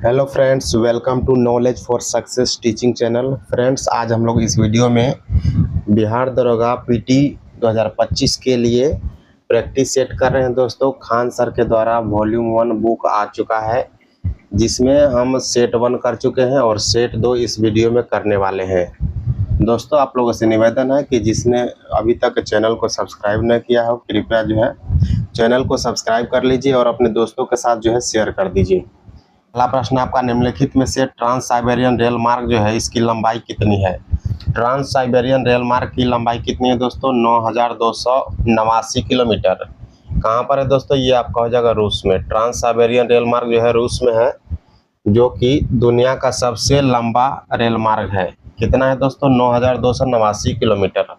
Hello friends, welcome to knowledge for success teaching channel. Friends, आज हम लोग इस वीडियो में बिहार दरोगा पीटी 2025 के लिए प्रैक्टिस सेट कर रहे हैं। दोस्तों, खान सर के द्वारा वॉल्यूम 1 बुक आ चुका है, जिसमें हम सेट 1 कर चुके हैं और सेट 2 इस वीडियो में करने वाले हैं। दोस्तों, आप लोगों से निवेदन है कि जिसने अभी तक चैनल को सब्सक्राइब न किया हो, कृपया जो है चैनल को सब्सक्राइब कर लीजिए और अपने दोस्तों के साथ जो है शेयर कर दीजिए। पहला प्रश्न आपका निम्नलिखित में से ट्रांस साइबेरियन रेल मार्ग जो है इसकी लंबाई कितनी है। ट्रांस साइबेरियन रेल मार्ग की लंबाई कितनी है दोस्तों? 9289 किलोमीटर। कहाँ पर है दोस्तों? ये आपका हो जाएगा रूस में। ट्रांस साइबेरियन रेल मार्ग जो है रूस में है, जो कि दुनिया का सबसे लंबा रेल मार्ग है। कितना है दोस्तों? 9289 किलोमीटर।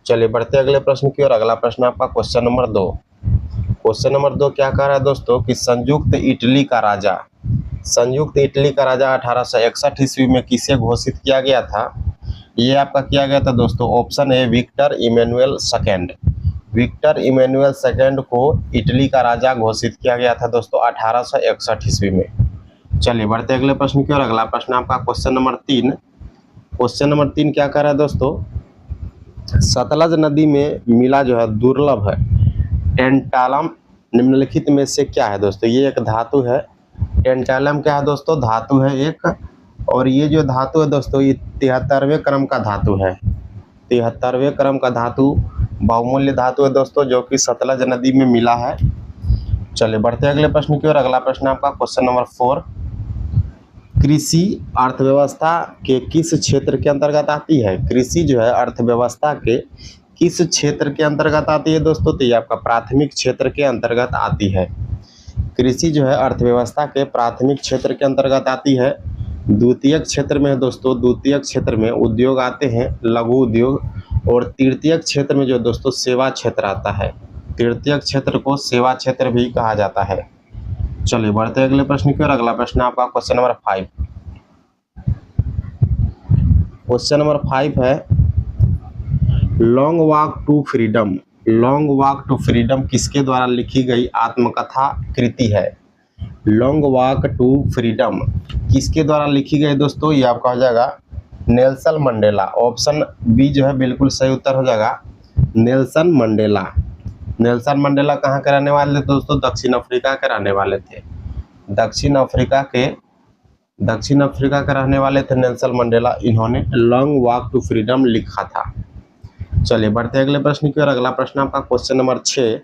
चलिए बढ़ते अगले प्रश्न की ओर। अगला प्रश्न आपका क्वेश्चन नंबर 2। क्वेश्चन नंबर 2 क्या कह रहा है दोस्तों कि संयुक्त इटली का राजा 1861 ईस्वी में किसे घोषित किया गया था? ये आपका किया गया था दोस्तों, option A Victor Emmanuel second. Victor Emmanuel second को इटली का राजा घोषित किया गया था दोस्तों 1861 ईस्वी में। चलिए बढ़ते अगले प्रश्न की ओर। अगला प्रश्न आपका क्वेश्चन नंबर 3। क्वेश्चन नंबर 3 क्या कह रहा है दोस्तों? सतलज नदी में मिला जो है दुर्लभ है टेंटालम निम्नलिखित में से क्या है दोस्तों? ये एक धातु है। टेंटालम क्या है दोस्तों? धातु है एक। और ये जो धातु है दोस्तों, ये 73वें क्रम का धातु है। 73वें क्रम का धातु बहुमूल्य धातु है दोस्तों, जो कि सतलज नदी में मिला है। चलिए बढ़ते अगले प्रश्न की ओर। अगला प्रश्न आपका क्वेश्चन नंबर 4। कृषि अर्थव्यवस्था के किस क्षेत्र के अंतर्गत आती है? कृषि जो है अर्थव्यवस्था के किस क्षेत्र के अंतर्गत आती है दोस्तों? तो ये आपका प्राथमिक क्षेत्र के अंतर्गत आती है। कृषि जो है अर्थव्यवस्था के प्राथमिक क्षेत्र के अंतर्गत आती है। द्वितीयक क्षेत्र में दोस्तों, द्वितीयक क्षेत्र में उद्योग आते हैं, लघु उद्योग। और तृतीयक क्षेत्र में जो दोस्तों सेवा क्षेत्र आता है। तृतीयक क्षेत्र को सेवा क्षेत्र भी कहा जाता है। चलिए बढ़ते अगले प्रश्न की ओर। अगला प्रश्न आपका क्वेश्चन नंबर 5। क्वेश्चन नंबर 5 है long walk to freedom. Long walk to freedom किसके द्वारा लिखी गई आत्मकथा कृति है? लॉन्ग वॉक टू फ्रीडम किसके द्वारा लिखी गई दोस्तों? ये आपका हो जाएगा नेल्सन मंडेला। ऑप्शन बी जो है बिल्कुल सही उत्तर हो जाएगा, नेल्सन मंडेला। नेल्सन मंडेला कहाँ के रहने वाले थे दोस्तों? दक्षिण अफ्रीका के रहने वाले थे। दक्षिण अफ्रीका के रहने वाले थे नेल्सन मंडेला। इन्होंने लॉन्ग वॉक टू फ्रीडम लिखा था। चलिए बढ़ते अगले प्रश्न की ओर। अगला प्रश्न आपका क्वेश्चन नंबर 6।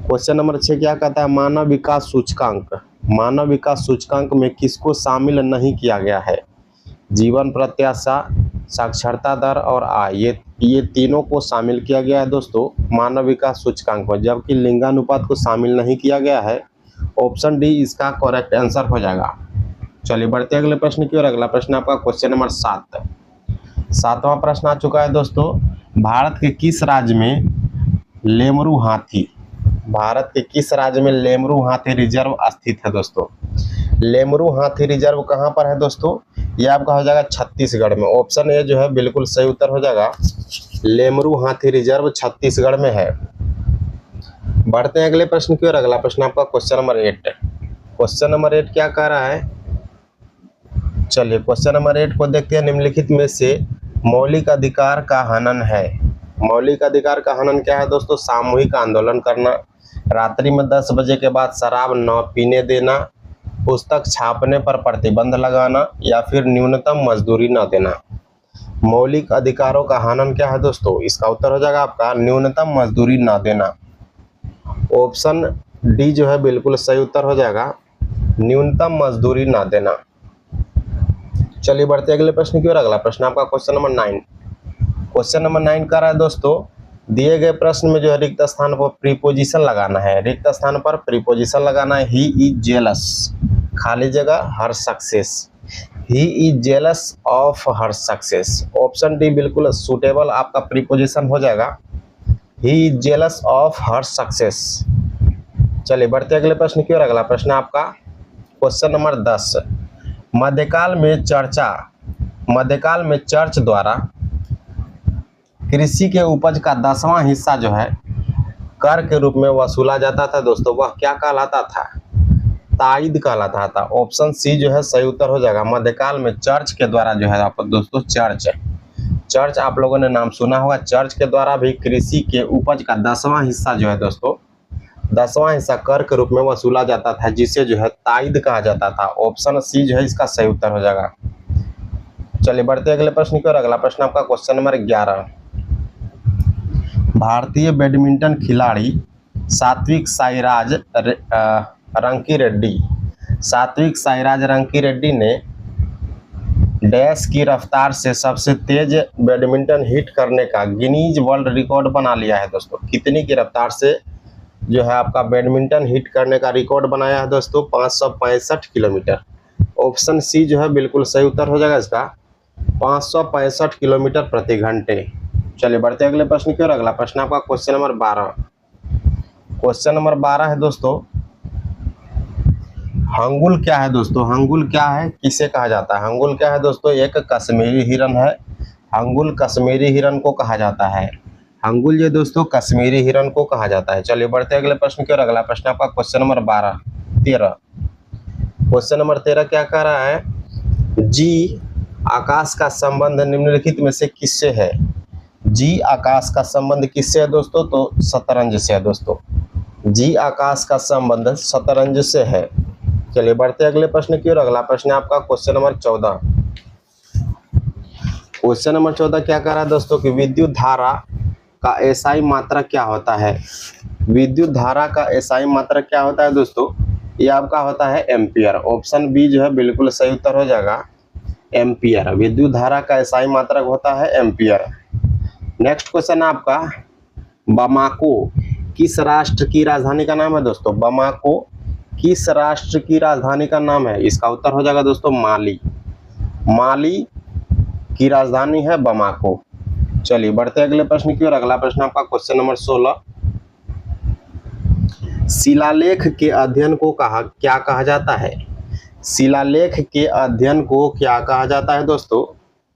क्वेश्चन नंबर 6 क्या कहता है? मानव विकास सूचकांक। मानव विकास सूचकांक में किसको शामिल नहीं किया गया है? जीवन प्रत्याशा, साक्षरता दर और आय, ये तीनों को शामिल किया गया है दोस्तों मानव विकास सूचकांक में, जबकि लिंगानुपात को शामिल नहीं किया गया है। ऑप्शन डी इसका करेक्ट आंसर हो जाएगा। चलिए बढ़ते अगले प्रश्न की ओर। अगला प्रश्न आपका क्वेश्चन नंबर 7। 7वां प्रश्न आ चुका है दोस्तों। भारत के किस राज्य में लेमरू हाथी रिजर्व स्थित है दोस्तों? लेमरू हाथी रिजर्व कहाँ पर है दोस्तों? ये आपका हो जाएगा छत्तीसगढ़ में। ऑप्शन ए जो है बिल्कुल सही उत्तर हो जाएगा, लेमरू हाथी रिजर्व छत्तीसगढ़ में है। बढ़ते हैं अगले प्रश्न की ओर। अगला प्रश्न आपका क्वेश्चन नंबर 8। क्वेश्चन नंबर 8 क्या कह रहा है? चलिए क्वेश्चन नंबर 8 को देखते हैं। निम्नलिखित में से मौलिक अधिकार का हनन है। मौलिक अधिकार का हनन क्या है दोस्तों? सामूहिक आंदोलन करना, रात्रि में 10 बजे के बाद शराब न पीने देना, पुस्तक छापने पर प्रतिबंध लगाना, या फिर न्यूनतम मजदूरी न देना। मौलिक अधिकारों का हनन क्या है दोस्तों? इसका उत्तर हो जाएगा आपका न्यूनतम मजदूरी न देना। ऑप्शन डी जो है बिल्कुल सही उत्तर हो जाएगा, न्यूनतम मजदूरी न देना। चलिए बढ़ते अगले प्रश्न की ओर। अगला प्रश्न आपका क्वेश्चन नंबर 9। क्वेश्चन नंबर 9 कर रहा है दोस्तों, दिए गए प्रश्न में जो है रिक्त स्थान पर प्रीपोजिशन लगाना है। रिक्त स्थान पर प्रीपोजिशन लगाना है। ही इज जेलस, खाली जगह her success. He is jealous of her success. Option D बिल्कुल सूटेबल आपका प्रीपोजिशन हो जाएगा, he is jealous of her success. चलिए बढ़ते अगले प्रश्न की ओर। अगला प्रश्न आपका क्वेश्चन नंबर 10। मध्यकाल में चर्च द्वारा कृषि के उपज का 10वां हिस्सा जो है कर के रूप में वसूला जाता था दोस्तों, वह क्या कहलाता था? ताइद कहलाता था। ऑप्शन सी जो है सही उत्तर हो जाएगा। मध्यकाल में चर्च के द्वारा जो है आप दोस्तों चर्च आप लोगों ने नाम सुना होगा। चर्च के द्वारा भी कृषि के उपज का 10वां हिस्सा जो है दोस्तों 10वां हिस्सा कर के रूप में वसूला जाता था, जिसे जो है ताइद कहा जाता था। ऑप्शन सी जो है इसका सही उत्तर हो जाएगा। चलिए बढ़ते अगले प्रश्न की ओर। अगला प्रश्न आपका क्वेश्चन नंबर 11। भारतीय बैडमिंटन खिलाड़ी सात्विक साईराज रंकीरेड्डी ने डैश की रफ्तार से सबसे तेज बैडमिंटन हिट करने का गिनीज वर्ल्ड रिकॉर्ड बना लिया है दोस्तों। कितनी की रफ्तार से जो है आपका बैडमिंटन हिट करने का रिकॉर्ड बनाया है दोस्तों? 565 किलोमीटर। ऑप्शन सी जो है बिल्कुल सही उत्तर हो जाएगा इसका, 565 किलोमीटर प्रति घंटे। चलिए बढ़ते अगले प्रश्न की ओर। अगला प्रश्न आपका क्वेश्चन नंबर 12। क्वेश्चन नंबर 12 है दोस्तों, हंगुल क्या है दोस्तों? हंगुल क्या है, किसे कहा जाता है? हंगुल क्या है दोस्तों? एक कश्मीरी हिरन है। हंगुल कश्मीरी हिरन को कहा जाता है। हंगुल ये दोस्तों कश्मीरी हिरन को कहा जाता है। चलिए बढ़ते अगले प्रश्न की ओर। अगला प्रश्न आपका क्वेश्चन नंबर 13। क्वेश्चन नंबर 13 क्या कह रहा है? जी आकाश का संबंध निम्नलिखित में से किससे है? जी आकाश का संबंध किससे है दोस्तों? तो शतरंज से है दोस्तों। जी आकाश का संबंध शतरंज से है। चलिए बढ़ते अगले प्रश्न की ओर। अगला प्रश्न आपका क्वेश्चन नंबर 14। क्वेश्चन नंबर 14 क्या कह रहा है दोस्तों कि विद्युत धारा का एसआई मात्रक क्या होता है? विद्युत धारा का एसआई मात्रक क्या होता है दोस्तों? ये आपका होता है एम्पियर। ऑप्शन बी जो है बिल्कुल सही उत्तर हो जाएगा, एम्पियर। विद्युत धारा का एसआई मात्रक होता है एम्पियर। नेक्स्ट क्वेश्चन आपका, बमाको किस राष्ट्र की राजधानी का नाम है दोस्तों? बमाको किस राष्ट्र की राजधानी का नाम है? इसका उत्तर हो जाएगा दोस्तों माली। माली की राजधानी है बमाको। चलिए बढ़ते अगले प्रश्न की ओर। अगला प्रश्न आपका क्वेश्चन नंबर 16। शिलालेख के अध्ययन को क्या कहा जाता है? शिलालेख के अध्ययन को क्या कहा जाता है दोस्तों?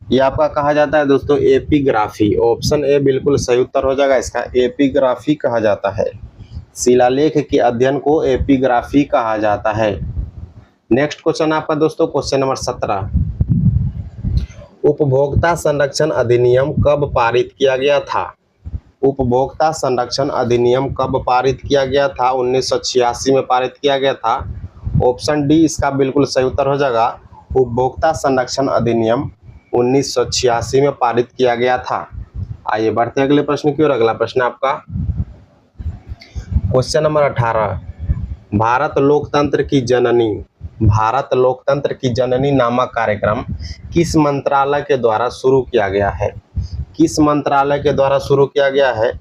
ये आपका कहा जाता है दोस्तों एपिग्राफी। ऑप्शन ए बिल्कुल सही उत्तर हो जाएगा इसका, एपिग्राफी कहा जाता है। शिलालेख के अध्ययन को एपिग्राफी कहा जाता है। नेक्स्ट क्वेश्चन आपका दोस्तों क्वेश्चन नंबर 17। उपभोक्ता संरक्षण अधिनियम कब पारित किया गया था? उपभोक्ता संरक्षण अधिनियम कब पारित किया गया था? 1986 में पारित किया गया था। ऑप्शन डी इसका बिल्कुल सही उत्तर हो जाएगा, उपभोक्ता संरक्षण अधिनियम 1986 में पारित किया गया था। आइए बढ़ते अगले प्रश्न की ओर। अगला प्रश्न आपका क्वेश्चन नंबर 18। भारत लोकतंत्र की जननी नामक कार्यक्रम किस मंत्रालय के द्वारा शुरू किया गया है? किस मंत्रालय के द्वारा शुरू किया गया है?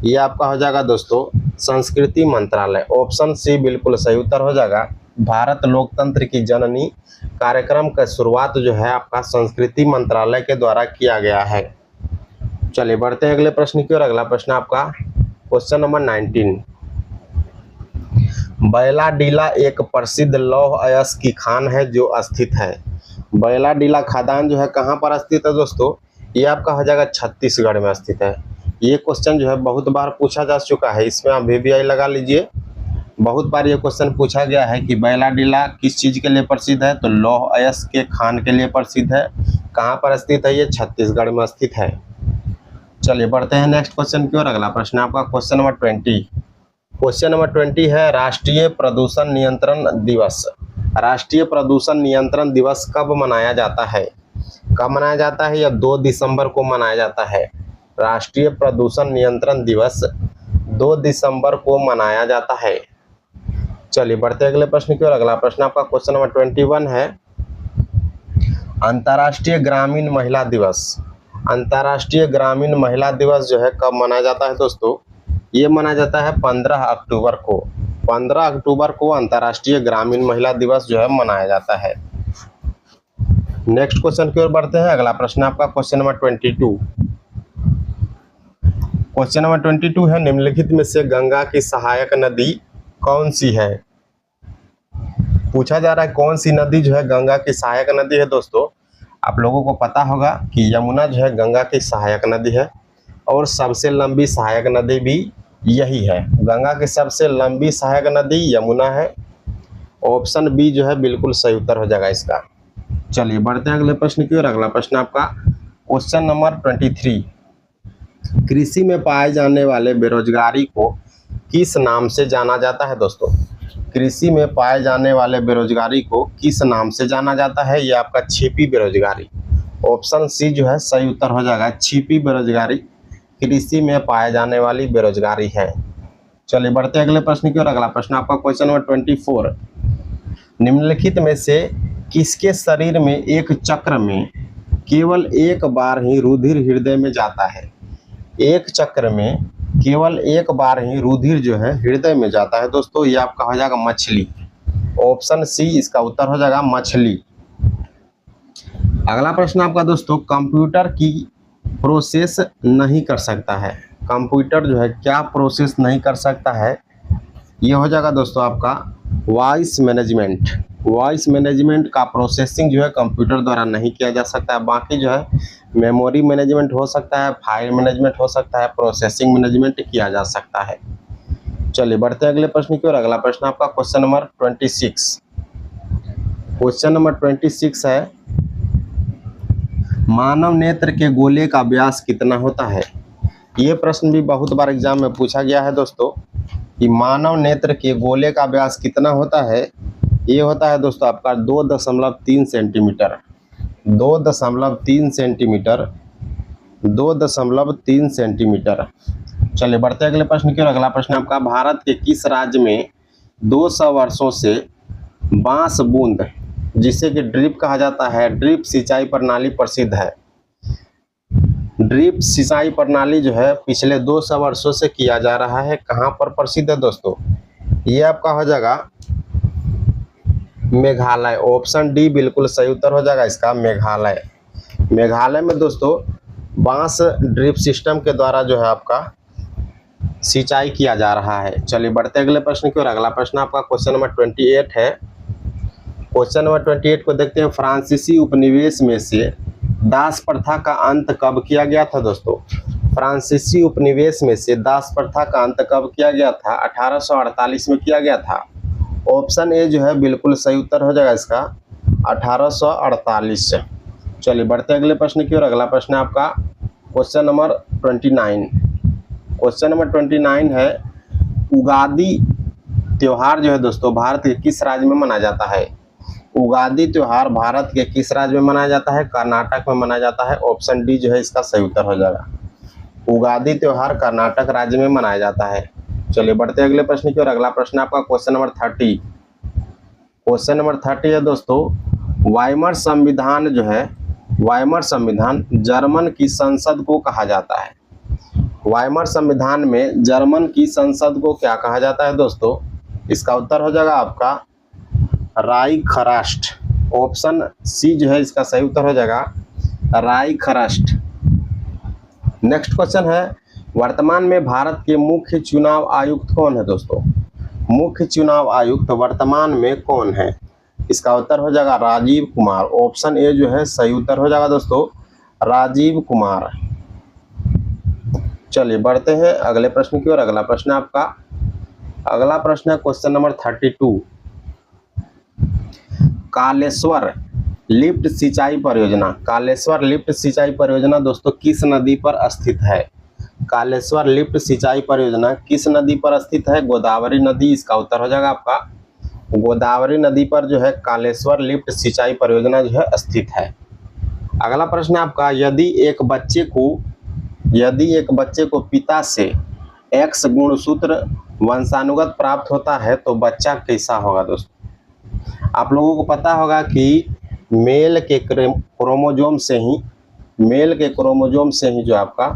ये आपका हो जाएगा दोस्तों संस्कृति मंत्रालय। ऑप्शन सी बिल्कुल सही उत्तर हो जाएगा, भारत लोकतंत्र की जननी कार्यक्रम का शुरुआत जो है आपका संस्कृति मंत्रालय के द्वारा किया गया है। चलिए बढ़ते हैं अगले प्रश्न की ओर। अगला प्रश्न आपका क्वेश्चन नंबर 19। बैलाडीला एक प्रसिद्ध लौह अयस्क की खान है जो स्थित है। बैलाडीला खदान जो है कहाँ पर स्थित है दोस्तों? ये आपका हो जाएगा छत्तीसगढ़ में स्थित है। ये क्वेश्चन जो है बहुत बार पूछा जा चुका है, इसमें आप VVI लगा लीजिए। बहुत बार ये क्वेश्चन पूछा गया है कि बैलाडीला किस चीज़ के लिए प्रसिद्ध है? तो लौह अयस्क के खान के लिए प्रसिद्ध है। कहाँ पर स्थित है? ये छत्तीसगढ़ में स्थित है। चलिए बढ़ते हैं नेक्स्ट क्वेश्चन की ओर। अगला प्रश्न आपका क्वेश्चन नंबर 20। क्वेश्चन नंबर 20 है राष्ट्रीय प्रदूषण नियंत्रण दिवस। राष्ट्रीय प्रदूषण नियंत्रण दिवस कब मनाया जाता है? कब मनाया जाता है? या 2 दिसंबर को मनाया जाता है। राष्ट्रीय प्रदूषण नियंत्रण दिवस 2 दिसंबर को मनाया जाता है। चलिए बढ़ते अगले प्रश्न की ओर। अगला प्रश्न आपका क्वेश्चन नंबर 21 है अंतर्राष्ट्रीय ग्रामीण महिला दिवस। अंतर्राष्ट्रीय ग्रामीण महिला दिवस जो है कब मनाया जाता है दोस्तों? ये मनाया जाता है 15 अक्टूबर को। 15 अक्टूबर को अंतर्राष्ट्रीय ग्रामीण महिला दिवस जो है मनाया जाता है। नेक्स्ट क्वेश्चन की ओर बढ़ते हैं। अगला प्रश्न आपका क्वेश्चन नंबर 22। क्वेश्चन नंबर 22 है निम्नलिखित में से गंगा की सहायक नदी कौन सी है? पूछा जा रहा है कौन सी नदी जो है गंगा की सहायक नदी है दोस्तों? आप लोगों को पता होगा कि यमुना जो है गंगा की सहायक नदी है और सबसे लंबी सहायक नदी भी यही है। गंगा की सबसे लंबी सहायक नदी यमुना है ऑप्शन बी जो है बिल्कुल सही उत्तर हो जाएगा इसका। चलिए बढ़ते हैं अगले प्रश्न की ओर। अगला प्रश्न आपका क्वेश्चन नंबर 23, कृषि में पाए जाने वाले बेरोजगारी को किस नाम से जाना जाता है दोस्तों? कृषि में पाए जाने वाले बेरोजगारी को किस नाम से जाना जाता है? ये आपका छिपी बेरोजगारी। ऑप्शन सी जो है सही उत्तर हो जाएगा। छिपी बेरोजगारी कृषि में पाए जाने वाली बेरोजगारी है। चलिए बढ़ते हैं अगले प्रश्न की ओर। अगला प्रश्न आपका क्वेश्चन नंबर 24, निम्नलिखित में से किसके शरीर में एक चक्र में केवल एक बार ही रुधिर हृदय में जाता है? एक चक्र में केवल एक बार ही रुधिर जो है हृदय में जाता है दोस्तों। ये आपका हो जाएगा मछली। ऑप्शन सी इसका उत्तर हो जाएगा मछली। अगला प्रश्न आपका दोस्तों, कंप्यूटर की प्रोसेस नहीं कर सकता है। कंप्यूटर जो है क्या प्रोसेस नहीं कर सकता है? ये हो जाएगा दोस्तों आपका वॉइस मैनेजमेंट। वॉइस मैनेजमेंट का प्रोसेसिंग जो है कंप्यूटर द्वारा नहीं किया जा सकता है। बाकी जो है मेमोरी मैनेजमेंट हो सकता है, फाइल मैनेजमेंट हो सकता है, प्रोसेसिंग मैनेजमेंट किया जा सकता है। चलिए बढ़ते हैं अगले प्रश्न की ओर। अगला प्रश्न आपका क्वेश्चन नंबर 26। क्वेश्चन नंबर 26 है, मानव नेत्र के गोले का व्यास कितना होता है? ये प्रश्न भी बहुत बार एग्जाम में पूछा गया है दोस्तों कि मानव नेत्र के गोले का व्यास कितना होता है। ये होता है दोस्तों आपका 2.3 सेंटीमीटर। 2.3 सेंटीमीटर। 2.3 सेंटीमीटर। चलिए बढ़ते हैं अगले प्रश्न की ओर। अगला प्रश्न आपका, भारत के किस राज्य में 200 वर्षों से बांस बूंद, जिसे कि ड्रिप कहा जाता है, ड्रिप सिंचाई प्रणाली प्रसिद्ध है? ड्रिप सिंचाई प्रणाली जो है पिछले 200 वर्षों से किया जा रहा है। कहाँ पर प्रसिद्ध है दोस्तों? ये आपका हो जाएगा मेघालय। ऑप्शन डी बिल्कुल सही उत्तर हो जाएगा इसका, मेघालय। मेघालय में दोस्तों बांस ड्रिप सिस्टम के द्वारा जो है आपका सिंचाई किया जा रहा है। चलिए बढ़ते अगले प्रश्न की ओर। अगला प्रश्न आपका क्वेश्चन नंबर 28 है। क्वेश्चन नंबर 28 को देखते हैं, फ्रांसीसी उपनिवेश में से दास प्रथा का अंत कब किया गया था दोस्तों? फ्रांसीसी उपनिवेश में से दास प्रथा का अंत कब किया गया था? 1848 में किया गया था। ऑप्शन ए जो है बिल्कुल सही उत्तर हो जाएगा इसका, 1848 से। चलिए बढ़ते अगले प्रश्न की ओर। अगला प्रश्न है आपका क्वेश्चन नंबर 29। क्वेश्चन नंबर 29 है, उगादी त्योहार जो है दोस्तों भारत के किस राज्य में मनाया जाता है? उगादी त्योहार भारत के किस राज्य में मनाया जाता है? कर्नाटक में मनाया जाता है। ऑप्शन डी जो है इसका सही उत्तर हो जाएगा। उगादी त्योहार कर्नाटक राज्य में मनाया जाता है। चलिए बढ़ते अगले प्रश्न की ओर। अगला प्रश्न आपका क्वेश्चन नंबर 30। क्वेश्चन नंबर 30 है दोस्तों, वाइमर संविधान जो है, वाइमर संविधान जर्मन की संसद को कहा जाता है। वाइमर संविधान में जर्मन की संसद को क्या कहा जाता है दोस्तों? इसका उत्तर हो जाएगा आपका राइखरास्ट। ऑप्शन सी जो है इसका सही उत्तर हो जाएगा, राइखरास्ट। नेक्स्ट क्वेश्चन है, वर्तमान में भारत के मुख्य चुनाव आयुक्त कौन है दोस्तों? मुख्य चुनाव आयुक्त वर्तमान में कौन है? इसका उत्तर हो जाएगा राजीव कुमार। ऑप्शन ए जो है सही उत्तर हो जाएगा दोस्तों, राजीव कुमार। चलिए बढ़ते हैं अगले प्रश्न की ओर। अगला प्रश्न आपका, अगला प्रश्न है क्वेश्चन नंबर 32। कालेश्वर लिफ्ट सिंचाई परियोजना, कालेश्वर लिफ्ट सिंचाई परियोजना दोस्तों किस नदी पर स्थित है? कालेश्वर लिफ्ट सिंचाई परियोजना किस नदी पर स्थित है? गोदावरी नदी। इसका उत्तर हो जाएगा आपका गोदावरी नदी पर जो है कालेश्वर लिफ्ट सिंचाई परियोजना जो है स्थित है। अगला प्रश्न आपका, यदि एक बच्चे को पिता से X गुणसूत्र वंशानुगत प्राप्त होता है तो बच्चा कैसा होगा दोस्तों? आप लोगों को पता होगा कि मेल के क्रोमोजोम से ही जो आपका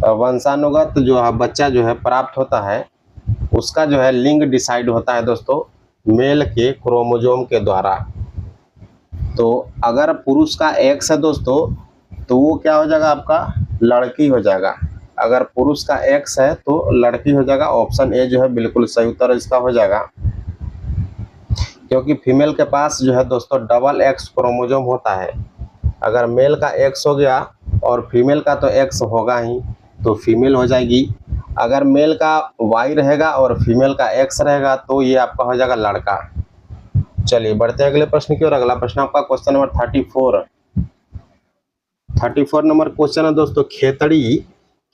वंशानुगत जो है बच्चा जो है प्राप्त होता है, उसका जो है लिंग डिसाइड होता है दोस्तों मेल के क्रोमोजोम के द्वारा। तो अगर पुरुष का X है दोस्तों तो वो क्या हो जाएगा आपका, लड़की हो जाएगा। अगर पुरुष का X है तो लड़की हो जाएगा। ऑप्शन ए जो है बिल्कुल सही उत्तर इसका हो जाएगा, क्योंकि फीमेल के पास जो है दोस्तों डबल X क्रोमोजोम होता है। अगर मेल का X हो गया और फीमेल का तो X होगा ही, तो फीमेल हो जाएगी। अगर मेल का Y रहेगा और फीमेल का X रहेगा तो ये आपका हो जाएगा लड़का। चलिए बढ़ते हैं अगले प्रश्न की ओर। अगला प्रश्न आपका क्वेश्चन नंबर 34 नंबर क्वेश्चन है दोस्तों, खेतड़ी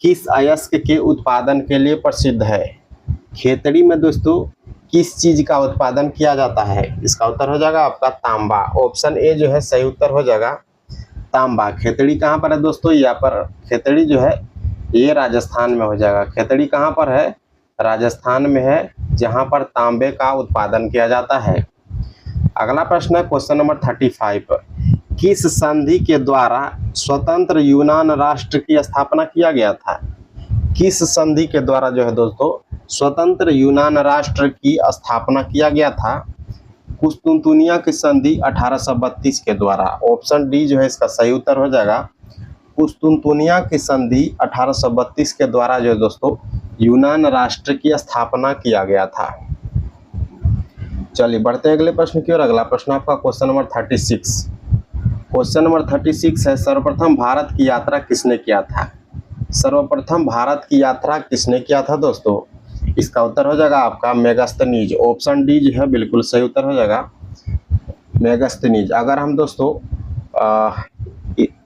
किस अयस्क के उत्पादन के लिए प्रसिद्ध है? खेतड़ी में दोस्तों किस चीज का उत्पादन किया जाता है? इसका उत्तर हो जाएगा आपका तांबा। ऑप्शन ए जो है सही उत्तर हो जाएगा तांबा। खेतड़ी कहाँ पर है दोस्तों? यहाँ पर खेतड़ी जो है ये राजस्थान में हो जाएगा। खेतड़ी कहाँ पर है? राजस्थान में है, जहाँ पर तांबे का उत्पादन किया जाता है। अगला प्रश्न है क्वेश्चन नंबर 35, किस संधि के द्वारा स्वतंत्र यूनान राष्ट्र की स्थापना किया गया था? किस संधि के द्वारा जो है दोस्तों स्वतंत्र यूनान राष्ट्र की स्थापना किया गया था? कुस्तुनतुनिया की संधि 1832 के द्वारा। ऑप्शन डी जो है इसका सही उत्तर हो जाएगा। कुस्तुनतुनिया की संधि 1832 के द्वारा जो है दोस्तों यूनान राष्ट्र की स्थापना किया गया था। चलिए बढ़ते हैं अगले प्रश्न की ओर। अगला प्रश्न आपका क्वेश्चन नंबर 36। क्वेश्चन नंबर 36 है, सर्वप्रथम भारत की यात्रा किसने किया था? सर्वप्रथम भारत की यात्रा किसने किया था दोस्तों? इसका उत्तर हो जाएगा आपका मेगास्थनीज। ऑप्शन डी जो है बिल्कुल सही उत्तर हो जाएगा मेगास्थनीज। अगर हम दोस्तों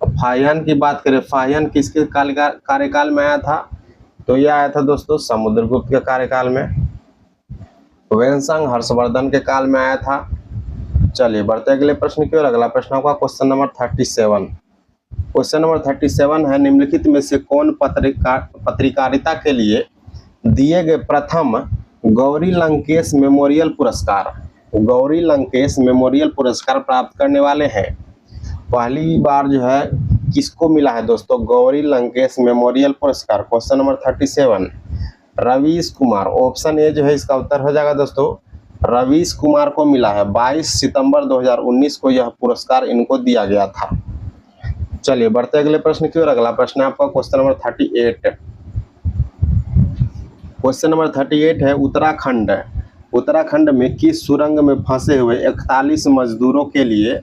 फाहियान की बात करें, फाहियान किसके कार्यकाल में आया था? तो यह आया था दोस्तों समुद्रगुप्त के कार्यकाल में। वेनसंग हर्षवर्धन के काल में आया था। चलिए बढ़ते अगले प्रश्न की ओर। अगला प्रश्न होगा क्वेश्चन नंबर 37। क्वेश्चन नंबर 37 है, निम्नलिखित में से कौन पत्रकारिता के लिए दिए गए प्रथम गौरी लंकेश मेमोरियल पुरस्कार प्राप्त करने वाले हैं? पहली बार जो है किसको मिला है दोस्तों गौरी लंकेश मेमोरियल पुरस्कार? Question number 37 Ravish Kumar. Option A जो है इसका उत्तर हो जाएगा दोस्तों रवीश कुमार को मिला है। 22 सितंबर 2019 को यह पुरस्कार इनको दिया गया था। चलिए बढ़ते अगले प्रश्न की ओर। अगला प्रश्न है आपका क्वेश्चन नंबर 38। क्वेश्चन नंबर 38 है, उत्तराखंड में किस सुरंग में फंसे हुए 41 मजदूरों के लिए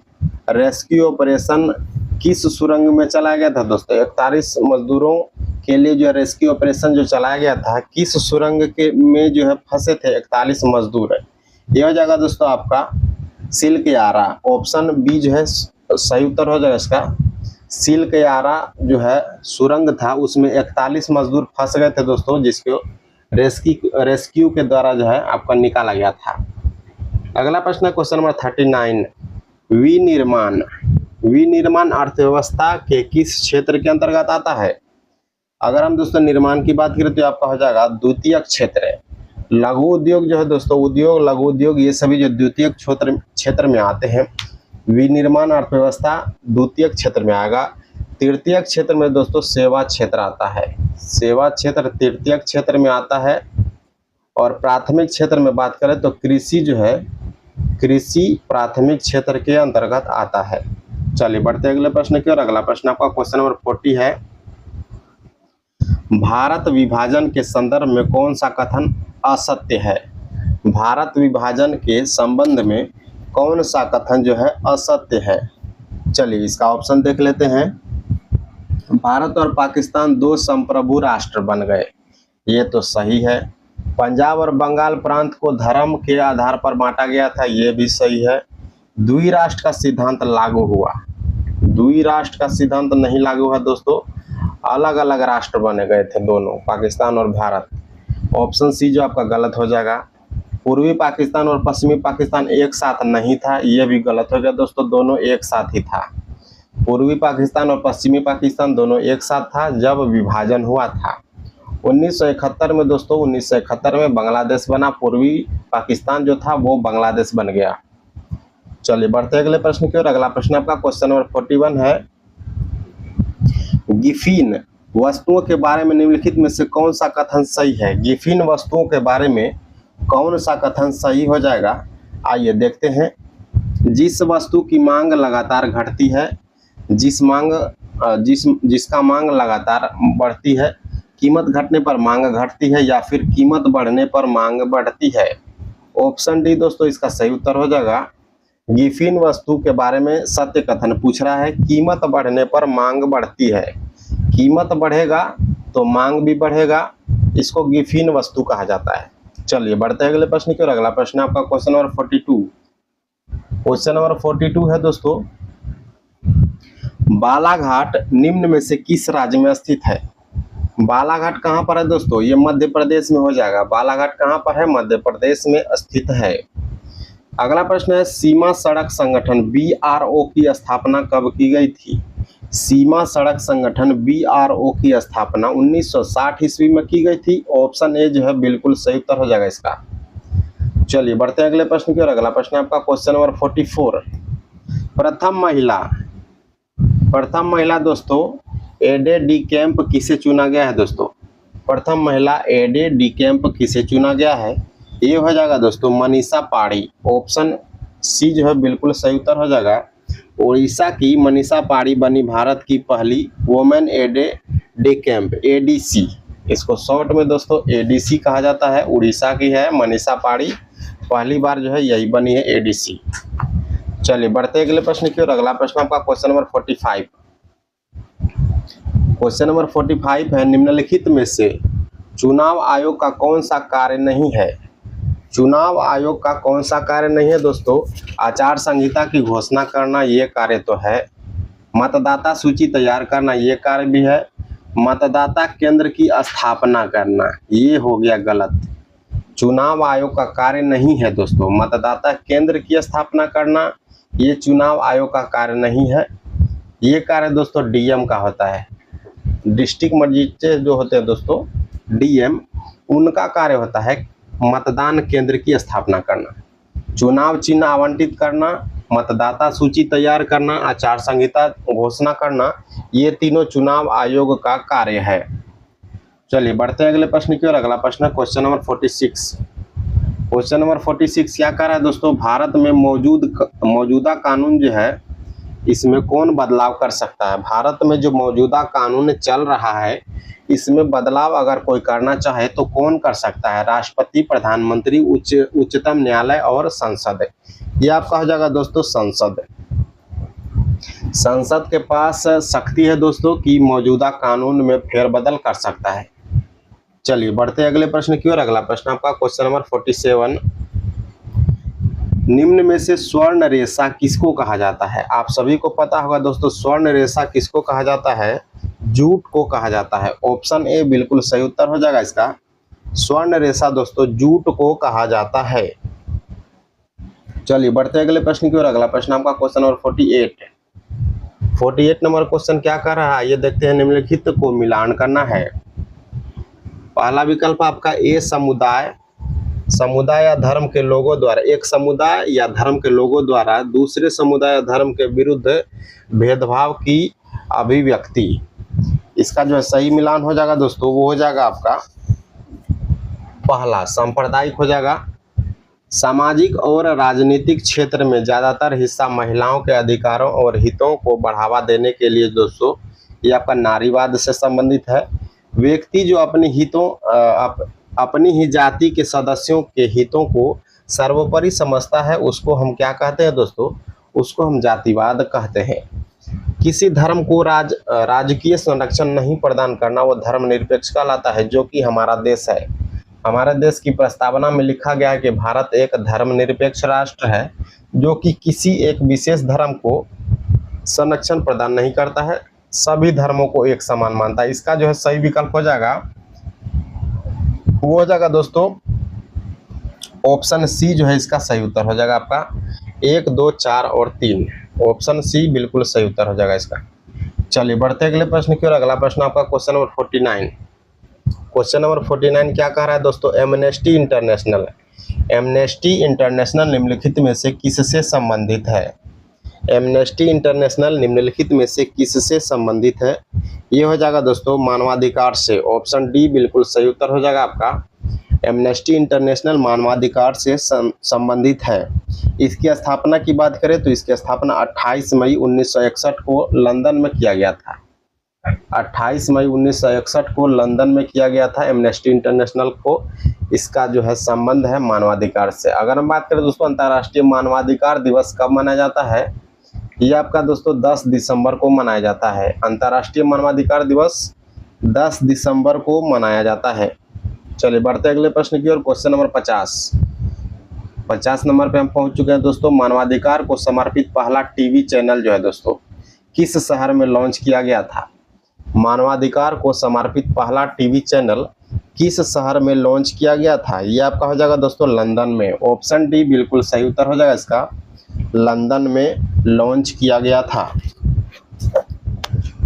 रेस्क्यू ऑपरेशन किस सुरंग में चलाया गया था दोस्तों? 41 मजदूरों के लिए जो रेस्क्यू ऑपरेशन जो चलाया गया था, किस सुरंग के में जो है फंसे थे 41 मजदूर? ये हो जाएगा दोस्तों आपका सिल्क यारा। ऑप्शन बी जो है सही उत्तर हो जाएगा इसका। सिल्क यारा जो है सुरंग था, उसमें 41 मजदूर फंस गए थे दोस्तों, जिसको रेस्क्यू के द्वारा जो है आपका निकाला गया था। अगला प्रश्न है क्वेश्चन नंबर 39, विनिर्माण अर्थव्यवस्था के किस क्षेत्र के अंतर्गत आता है? अगर हम दोस्तों निर्माण की बात करें तो आपका हो जाएगा द्वितीयक क्षेत्र। लघु उद्योग जो है दोस्तों उद्योग, लघु उद्योग ये सभी जो द्वितीयक क्षेत्र में आते हैं। विनिर्माण अर्थव्यवस्था द्वितीयक क्षेत्र में आएगा। तृतीयक क्षेत्र में दोस्तों सेवा क्षेत्र आता है। सेवा क्षेत्र तृतीयक क्षेत्र में आता है। और प्राथमिक क्षेत्र में बात करें तो कृषि जो है कृषि प्राथमिक क्षेत्र के अंतर्गत आता है। चलिए बढ़ते अगले प्रश्न की ओर। अगला प्रश्न आपका क्वेश्चन नंबर 40 है, भारत विभाजन के संदर्भ में कौन सा कथन असत्य है? भारत विभाजन के संबंध में कौन सा कथन जो है असत्य है? चलिए इसका ऑप्शन देख लेते हैं। भारत और पाकिस्तान दो संप्रभु राष्ट्र बन गए, ये तो सही है। पंजाब और बंगाल प्रांत को धर्म के आधार पर बांटा गया था, ये भी सही है। द्विराष्ट्र का सिद्धांत लागू हुआ, द्विराष्ट्र का सिद्धांत नहीं लागू हुआ दोस्तों, अलग अलग राष्ट्र बने गए थे दोनों, पाकिस्तान और भारत। ऑप्शन सी जो आपका गलत हो जाएगा। पूर्वी पाकिस्तान और पश्चिमी पाकिस्तान एक साथ नहीं था, ये भी गलत हो गया दोस्तों, दोनों एक साथ ही था। पूर्वी पाकिस्तान और पश्चिमी पाकिस्तान दोनों एक साथ था जब विभाजन हुआ था 1971 में दोस्तों। 1971 में बांग्लादेश बना, पूर्वी पाकिस्तान जो था वो बांग्लादेश बन गया। चलिए बढ़ते अगले प्रश्न की ओर। अगला प्रश्न आपका क्वेश्चन नंबर 41 है, गिफिन वस्तुओं के बारे में निम्नलिखित में से कौन सा कथन सही है? गिफिन वस्तुओं के बारे में कौन सा कथन सही हो जाएगा? आइए देखते हैं। जिस वस्तु की मांग लगातार घटती है, जिसका मांग लगातार बढ़ती है, कीमत घटने पर मांग घटती है, या फिर कीमत बढ़ने पर मांग बढ़ती है? ऑप्शन डी दोस्तों इसका सही उत्तर हो जाएगा। गिफिन वस्तु के बारे में सत्य कथन पूछ रहा है, कीमत बढ़ने पर मांग बढ़ती है। कीमत बढ़ेगा तो मांग भी बढ़ेगा, इसको गिफिन वस्तु कहा जाता है। चलिए बढ़ते हैं अगले प्रश्न की ओर। अगला प्रश्न आपका क्वेश्चन नंबर 42। क्वेश्चन नंबर 42 है दोस्तों, बालाघाट निम्न में से किस राज्य में स्थित है? बालाघाट कहाँ पर है दोस्तों? ये मध्य प्रदेश में हो जाएगा। बालाघाट कहाँ पर है? मध्य प्रदेश में स्थित है। अगला प्रश्न है, सीमा सड़क संगठन BRO की स्थापना कब की गई थी? सीमा सड़क संगठन BRO की स्थापना 1960 ईस्वी में की गई थी। ऑप्शन ए जो है बिल्कुल सही उत्तर हो जाएगा इसका। चलिए बढ़ते हैं अगले प्रश्न की ओर। अगला प्रश्न है आपका क्वेश्चन नंबर 44। प्रथम महिला दोस्तों एडे डी कैंप किसे चुना गया है दोस्तों? प्रथम महिला एडे डी कैंप किसे चुना गया है? ये हो जाएगा दोस्तों मनीषा पाड़ी। ऑप्शन सी जो है बिल्कुल सही उत्तर हो जाएगा। उड़ीसा की मनीषा पाड़ी बनी भारत की पहली वुमेन एडे डी कैंप, ADC। इसको शॉर्ट में दोस्तों ADC कहा जाता है। उड़ीसा की है मनीषा पाड़ी, पहली बार जो है यही बनी है ADC। चलिए बढ़ते अगले प्रश्न की ओर। अगला प्रश्न आपका क्वेश्चन नंबर 45। क्वेश्चन नंबर 45 है, निम्नलिखित में से चुनाव आयोग का कौन सा कार्य नहीं है? चुनाव आयोग का कौन सा कार्य नहीं है दोस्तों? आचार संहिता की घोषणा करना ये कार्य तो है। मतदाता सूची तैयार करना ये कार्य भी है। मतदाता केंद्र की स्थापना करना ये हो गया गलत। चुनाव आयोग का कार्य नहीं है दोस्तों। मतदाता केंद्र की स्थापना करना ये चुनाव आयोग का कार्य नहीं है। ये कार्य दोस्तों DM का होता है। डिस्ट्रिक्ट मजिस्ट्रेट जो होते हैं दोस्तों DM, उनका कार्य होता है मतदान केंद्र की स्थापना करना, चुनाव चिन्ह आवंटित करना, मतदाता सूची तैयार करना, आचार संहिता घोषणा करना, ये तीनों चुनाव आयोग का कार्य है। चलिए बढ़ते हैं अगले प्रश्न की ओर। अगला प्रश्न है क्वेश्चन नंबर 46। क्वेश्चन नंबर 46 क्या कह रहा है दोस्तों? भारत में मौजूदा कानून जो है इसमें कौन बदलाव कर सकता है? भारत में जो मौजूदा कानून चल रहा है इसमें बदलाव अगर कोई करना चाहे तो कौन कर सकता है? राष्ट्रपति, प्रधानमंत्री, उच्चतम न्यायालय और संसद। ये आपका हो जाएगा दोस्तों संसद। संसद के पास शक्ति है दोस्तों कि मौजूदा कानून में फेरबदल कर सकता है। चलिए बढ़ते अगले प्रश्न की ओर। अगला प्रश्न आपका क्वेश्चन नंबर 47। निम्न में से स्वर्ण रेखा किसको कहा जाता है? आप सभी को पता होगा दोस्तों स्वर्ण रेखा किसको कहा जाता है? जूट को कहा जाता है। ऑप्शन ए बिल्कुल सही उत्तर हो जाएगा इसका। स्वर्ण रेखा दोस्तों जूट को कहा जाता है। चलिए बढ़ते अगले प्रश्न की ओर। अगला प्रश्न आपका क्वेश्चन नंबर 48 नंबर क्वेश्चन क्या कर रहा है? ये देखते हैं, निम्नलिखित को मिलान करना है। पहला विकल्प आपका ए, समुदाय या धर्म के लोगों द्वारा, एक समुदाय या धर्म के लोगों द्वारा दूसरे समुदाय या धर्म के विरुद्ध भेदभाव की अभिव्यक्ति। इसका जो है सही मिलान हो जाएगा दोस्तों, वो हो जाएगा आपका पहला सांप्रदायिक हो जाएगा। सामाजिक और राजनीतिक क्षेत्र में ज़्यादातर हिस्सा महिलाओं के अधिकारों और हितों को बढ़ावा देने के लिए दोस्तों ये आपका नारीवाद से संबंधित है। व्यक्ति जो अपनी ही जाति के सदस्यों के हितों को सर्वोपरि समझता है उसको हम क्या कहते हैं दोस्तों? उसको हम जातिवाद कहते हैं। किसी धर्म को राजकीय संरक्षण नहीं प्रदान करना वो धर्मनिरपेक्ष कहलाता है, जो कि हमारा देश है। हमारे देश की प्रस्तावना में लिखा गया है कि भारत एक धर्मनिरपेक्ष राष्ट्र है जो कि किसी एक विशेष धर्म को संरक्षण प्रदान नहीं करता है, सभी धर्मों को एक समान मानता है। इसका जो है सही विकल्प हो जाएगा, वो हो जाएगा दोस्तों ऑप्शन सी जो है इसका सही उत्तर हो जाएगा आपका। 1, 2, 4 और 3, ऑप्शन सी बिल्कुल सही उत्तर हो जाएगा इसका। चलिए बढ़ते अगले प्रश्न की ओर। अगला प्रश्न आपका क्वेश्चन नंबर 49। क्वेश्चन नंबर 49 क्या कह रहा है दोस्तों? एमनेस्टी इंटरनेशनल निम्नलिखित में से किससे संबंधित है? एमनेस्टी इंटरनेशनल निम्नलिखित में से किससे संबंधित है? ये हो जाएगा दोस्तों मानवाधिकार से। ऑप्शन डी बिल्कुल सही उत्तर हो जाएगा आपका। एमनेस्टी इंटरनेशनल मानवाधिकार से संबंधित है। इसकी स्थापना की बात करें तो इसकी स्थापना 28 मई 1961 को लंदन में किया गया था। 28 मई 1961 को लंदन में किया गया था एमनेस्टी इंटरनेशनल को। इसका जो है संबंध है मानवाधिकार से। अगर हम बात करें दोस्तों अंतर्राष्ट्रीय मानवाधिकार दिवस कब मनाया जाता है? ये आपका दोस्तों 10 दिसंबर को मनाया जाता है। अंतर्राष्ट्रीय मानवाधिकार दिवस 10 दिसंबर को मनाया जाता है। चलिए बढ़ते अगले प्रश्न की ओर। Question number 50। 50 नंबर पे हम पहुंच चुके हैं दोस्तों। मानवाधिकार को समर्पित पहला टीवी चैनल जो है दोस्तों किस शहर में लॉन्च किया गया था? मानवाधिकार को समर्पित पहला टीवी चैनल किस शहर में लॉन्च किया गया था? ये आपका हो जाएगा दोस्तों लंदन में। ऑप्शन डी बिल्कुल सही उत्तर हो जाएगा इसका, लंदन में लॉन्च किया गया था।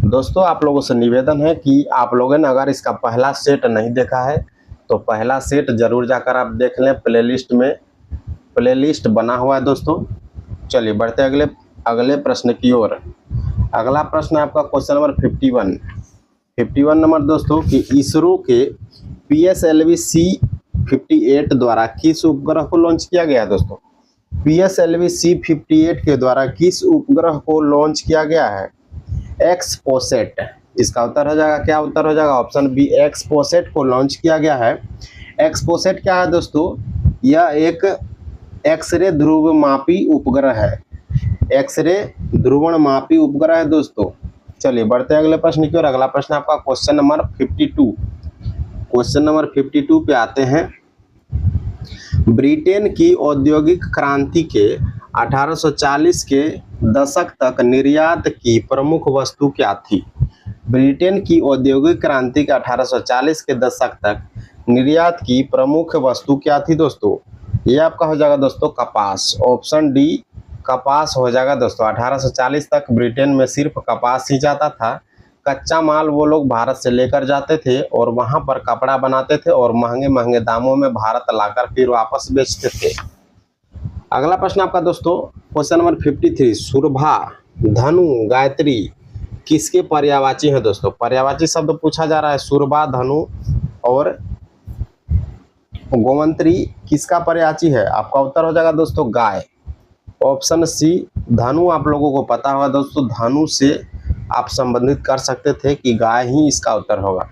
दोस्तों आप लोगों से निवेदन है कि आप लोगों ने अगर इसका पहला सेट नहीं देखा है तो पहला सेट जरूर जाकर आप देख लें, प्लेलिस्ट में प्लेलिस्ट बना हुआ है दोस्तों। चलिए बढ़ते अगले प्रश्न की ओर। अगला प्रश्न है आपका क्वेश्चन नंबर 51 नंबर दोस्तों कि इसरो के PSLV C58 द्वारा किस उपग्रह को लॉन्च किया गया है दोस्तों? PSLV C58 के द्वारा किस उपग्रह को लॉन्च किया गया है? एक्सपोसेट। इसका उत्तर हो जाएगा, क्या उत्तर हो जाएगा? ऑप्शन बी, एक्सपोसेट को लॉन्च किया गया है। एक्सपोसेट क्या है दोस्तों? यह एक एक्सरे ध्रुवमापी उपग्रह है। एक्सरे ध्रुवणमापी उपग्रह है दोस्तों। चलिए बढ़ते हैं अगले प्रश्न की ओर। अगला प्रश्न आपका क्वेश्चन नंबर 52। क्वेश्चन नंबर 52 पे आते हैं। ब्रिटेन की औद्योगिक क्रांति के 1840 के दशक तक निर्यात की प्रमुख वस्तु क्या थी? ब्रिटेन की औद्योगिक क्रांति के 1840 के दशक तक निर्यात की प्रमुख वस्तु क्या थी दोस्तों? ये आपका हो जाएगा दोस्तों कपास। ऑप्शन डी कपास हो जाएगा दोस्तों। 1840 तक ब्रिटेन में सिर्फ कपास ही जाता था। कच्चा माल वो लोग भारत से लेकर जाते थे और वहां पर कपड़ा बनाते थे और महंगे महंगे दामों में भारत लाकर फिर वापस बेचते थे। अगला प्रश्न आपका दोस्तों क्वेश्चन नंबर 53। सुरभा, धनु, गायत्री किसके पर्यायवाची है दोस्तों? पर्यायवाची शब्द पूछा जा रहा है। सुरभा, धनु और गोमंत्री किसका पर्यायवाची है? आपका उत्तर हो जाएगा दोस्तों गाय। ऑप्शन सी धनु। आप लोगों को पता होगा दोस्तों, धनु से आप संबंधित कर सकते थे कि गाय ही इसका उत्तर होगा।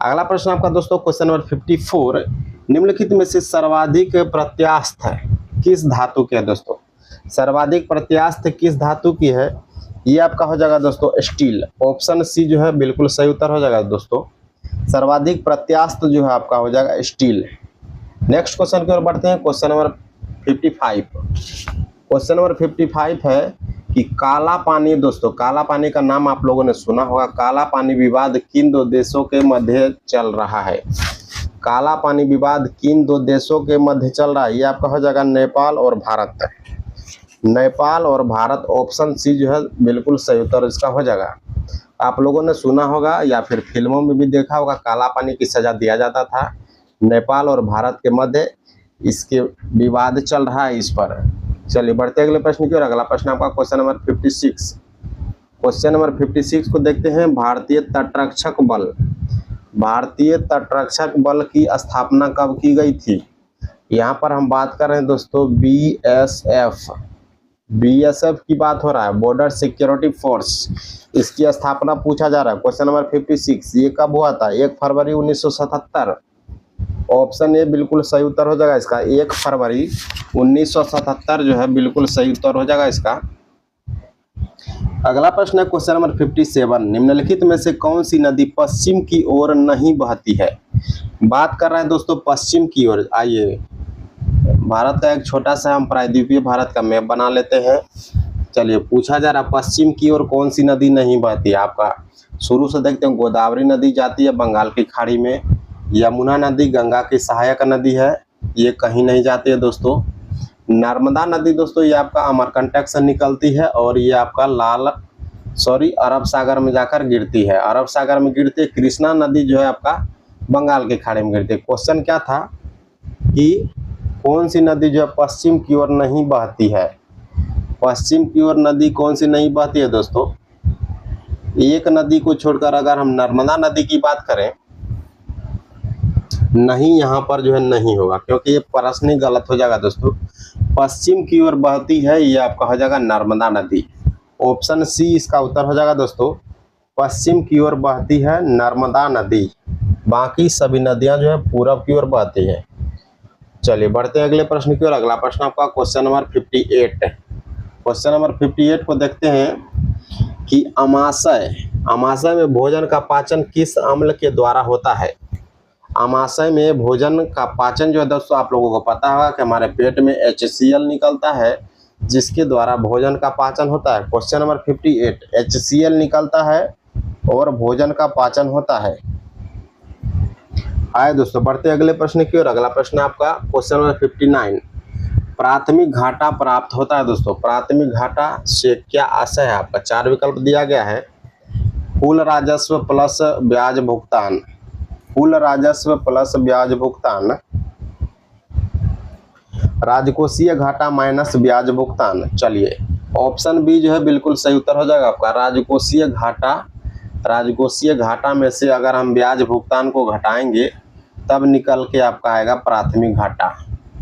अगला प्रश्न आपका दोस्तों क्वेश्चन नंबर 54। निम्नलिखित में से सर्वाधिक प्रत्यास्थ किस धातु की है दोस्तों? सर्वाधिक प्रत्यास्थ किस धातु की है? ये आपका हो जाएगा दोस्तों स्टील। ऑप्शन सी जो है बिल्कुल सही उत्तर हो जाएगा दोस्तों। सर्वाधिक प्रत्यास्थ जो है आपका हो जाएगा स्टील। नेक्स्ट क्वेश्चन की ओर बढ़ते हैं। Question number 55। क्वेश्चन नंबर 55 है कि काला पानी दोस्तों, काला पानी का नाम आप लोगों ने सुना होगा। काला पानी विवाद किन दो देशों के मध्य चल रहा है? काला पानी विवाद किन दो देशों के मध्य चल रहा है? ये आपका हो जाएगा नेपाल और भारत। नेपाल और भारत। ऑप्शन सी जो है बिल्कुल सही उत्तर इसका हो जाएगा। आप लोगों ने सुना होगा या फिर फिल्मों में भी देखा होगा, काला पानी की सजा दिया जाता था। नेपाल और भारत के मध्य इसके विवाद चल रहा है इस पर। चलिए बढ़ते अगले प्रश्न की ओर। अगला प्रश्न आपका क्वेश्चन नंबर 56। क्वेश्चन नंबर 56 को देखते हैं। भारतीय तटरक्षक बल, भारतीय तटरक्षक बल की स्थापना कब की गई थी? यहाँ पर हम बात कर रहे हैं दोस्तों BSF की बात हो रहा है, बॉर्डर सिक्योरिटी फोर्स। इसकी स्थापना पूछा जा रहा है। क्वेश्चन नंबर 56 ये कब हुआ था? 1 फरवरी 1977। ऑप्शन ए बिल्कुल सही उत्तर हो जाएगा इसका। 1 फरवरी 1977 जो है बिल्कुल सही उत्तर हो जाएगा इसका। अगला प्रश्न है क्वेश्चन नंबर 57। निम्नलिखित में से कौन सी नदी पश्चिम की ओर नहीं बहती है? बात कर रहे हैं दोस्तों पश्चिम की ओर। आइए भारत का एक छोटा सा हम प्रायद्वीपीय भारत का मैप बना लेते हैं। चलिए पूछा जा रहा है पश्चिम की ओर कौन सी नदी नहीं बहती है? आपका शुरू से देखते हैं। गोदावरी नदी जाती है बंगाल की खाड़ी में। यमुना नदी गंगा की सहायक नदी है, ये कहीं नहीं जाती है दोस्तों। नर्मदा नदी दोस्तों ये आपका अमरकंटक से निकलती है और ये आपका अरब सागर में जाकर गिरती है। अरब सागर में गिरती है। कृष्णा नदी जो है आपका बंगाल की खाड़ी में गिरती है। क्वेश्चन क्या था कि कौन सी नदी जो है पश्चिम की ओर नहीं बहती है? पश्चिम की ओर नदी कौन सी नहीं बहती है दोस्तों? एक नदी को छोड़कर अगर हम नर्मदा नदी की बात करें, नहीं यहाँ पर जो है नहीं होगा, क्योंकि ये प्रश्न ही गलत हो जाएगा दोस्तों। पश्चिम की ओर बहती है ये आपका हो जाएगा नर्मदा नदी। ऑप्शन सी इसका उत्तर हो जाएगा दोस्तों। पश्चिम की ओर बहती है नर्मदा नदी, बाकी सभी नदियां जो है पूरब की ओर बहती है। चलिए बढ़ते हैं अगले प्रश्न की ओर। अगला प्रश्न आपका क्वेश्चन नंबर 58। क्वेश्चन नंबर 58 को देखते हैं कि अमाशय में भोजन का पाचन किस अम्ल के द्वारा होता है? आमाशय में भोजन का पाचन जो है दोस्तों आप लोगों को पता होगा कि हमारे पेट में HCl निकलता है, जिसके द्वारा भोजन का पाचन होता है। क्वेश्चन नंबर 58, HCl निकलता है और भोजन का पाचन होता है। आए दोस्तों बढ़ते अगले प्रश्न की ओर। अगला प्रश्न आपका क्वेश्चन नंबर 59, प्राथमिक घाटा प्राप्त होता है। दोस्तों प्राथमिक घाटा से क्या आशय है आपका? 4 विकल्प दिया गया है। कुल राजस्व प्लस ब्याज भुगतान, कुल राजस्व प्लस ब्याज भुगतान, राजकोषीय घाटा माइनस ब्याज भुगतान। चलिए ऑप्शन बी जो है बिल्कुल सही उत्तर हो जाएगा आपका, राजकोषीय घाटा। राजकोषीय घाटा में से अगर हम ब्याज भुगतान को घटाएंगे तब निकल के आपका आएगा प्राथमिक घाटा।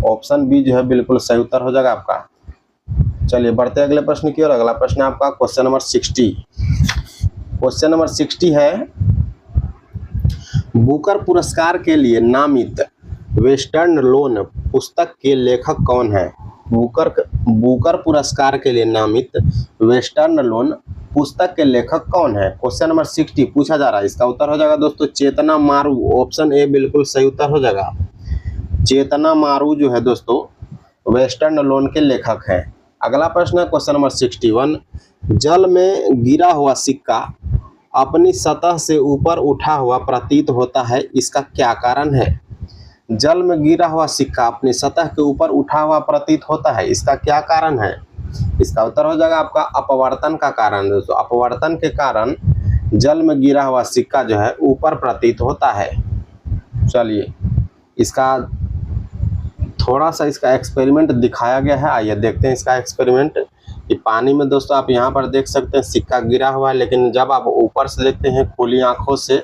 ऑप्शन बी जो है बिल्कुल सही उत्तर हो जाएगा आपका। चलिए बढ़ते अगले प्रश्न की ओर। अगला प्रश्न आपका क्वेश्चन नंबर 60। क्वेश्चन नंबर 60 है, बुकर पुरस्कार के लिए नामित वेस्टर्न लोन पुस्तक के लेखक कौन है? बुकर पुरस्कार के लिए नामित वेस्टर्न लोन पुस्तक के लेखक कौन है? क्वेश्चन नंबर 60 पूछा जा रहा है। इसका उत्तर हो जाएगा दोस्तों चेतना मारू। ऑप्शन ए बिल्कुल सही उत्तर हो जाएगा। चेतना मारू जो है दोस्तों वेस्टर्न लोन के लेखक हैं। अगला प्रश्न है क्वेश्चन नंबर 61, जल में गिरा हुआ सिक्का अपनी सतह से ऊपर उठा हुआ प्रतीत होता है, इसका क्या कारण है? जल में गिरा हुआ सिक्का अपनी सतह के ऊपर उठा हुआ प्रतीत होता है, इसका क्या कारण है? इसका उत्तर हो जाएगा आपका अपवर्तन का कारण। दोस्तों अपवर्तन के कारण जल में गिरा हुआ सिक्का जो है ऊपर प्रतीत होता है। चलिए इसका थोड़ा सा इसका एक्सपेरिमेंट दिखाया गया है, आइए देखते हैं इसका एक्सपेरिमेंट। कि पानी में दोस्तों आप यहाँ पर देख सकते हैं सिक्का गिरा हुआ है, लेकिन जब आप ऊपर से देखते हैं खुली आंखों से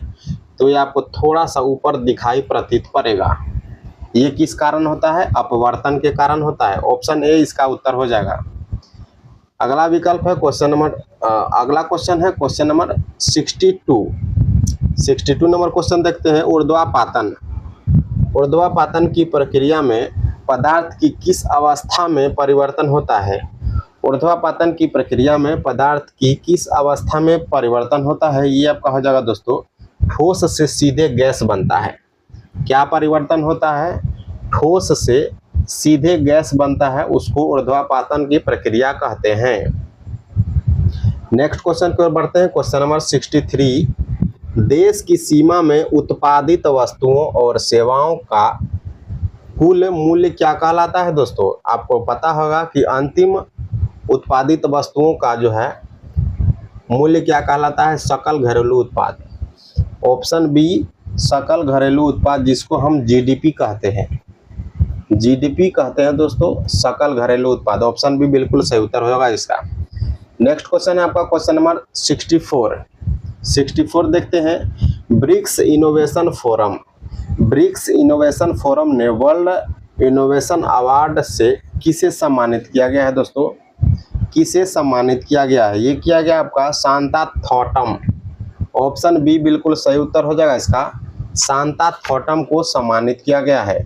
तो ये आपको थोड़ा सा ऊपर दिखाई प्रतीत पड़ेगा। ये किस कारण होता है? अपवर्तन के कारण होता है। ऑप्शन ए इसका उत्तर हो जाएगा। अगला विकल्प है क्वेश्चन नंबर अगला क्वेश्चन है क्वेश्चन नंबर 62 नंबर क्वेश्चन देखते हैं। ऊर्ध्वापातन, ऊर्ध्वापातन की प्रक्रिया में पदार्थ की किस अवस्था में परिवर्तन होता है? ऊर्ध्वापातन की प्रक्रिया में पदार्थ की किस अवस्था में परिवर्तन होता है? ये आपका हो जाएगा दोस्तों ठोस से सीधे गैस बनता है। क्या परिवर्तन होता है? ठोस से सीधे गैस बनता है, उसको ऊर्ध्वापातन की प्रक्रिया कहते हैं। नेक्स्ट क्वेश्चन की ओर बढ़ते हैं। क्वेश्चन नंबर 63, देश की सीमा में उत्पादित वस्तुओं और सेवाओं का कुल मूल्य क्या कहलाता है? दोस्तों आपको पता होगा कि अंतिम उत्पादित वस्तुओं का जो है मूल्य क्या कहलाता है? सकल घरेलू उत्पाद। ऑप्शन बी सकल घरेलू उत्पाद, जिसको हम जीडीपी कहते हैं। जीडीपी कहते हैं दोस्तों सकल घरेलू उत्पाद। ऑप्शन बी बिल्कुल सही उत्तर होगा इसका। नेक्स्ट क्वेश्चन है आपका क्वेश्चन नंबर 64 देखते हैं। BRICS innovation forum, BRICS innovation forum ने वर्ल्ड इनोवेशन अवार्ड से किसे सम्मानित किया गया है? दोस्तों किसे सम्मानित किया गया है? ये किया गया आपका शांता थॉटम। ऑप्शन बी बिल्कुल सही उत्तर हो जाएगा इसका। शांता थॉटम को सम्मानित किया गया है।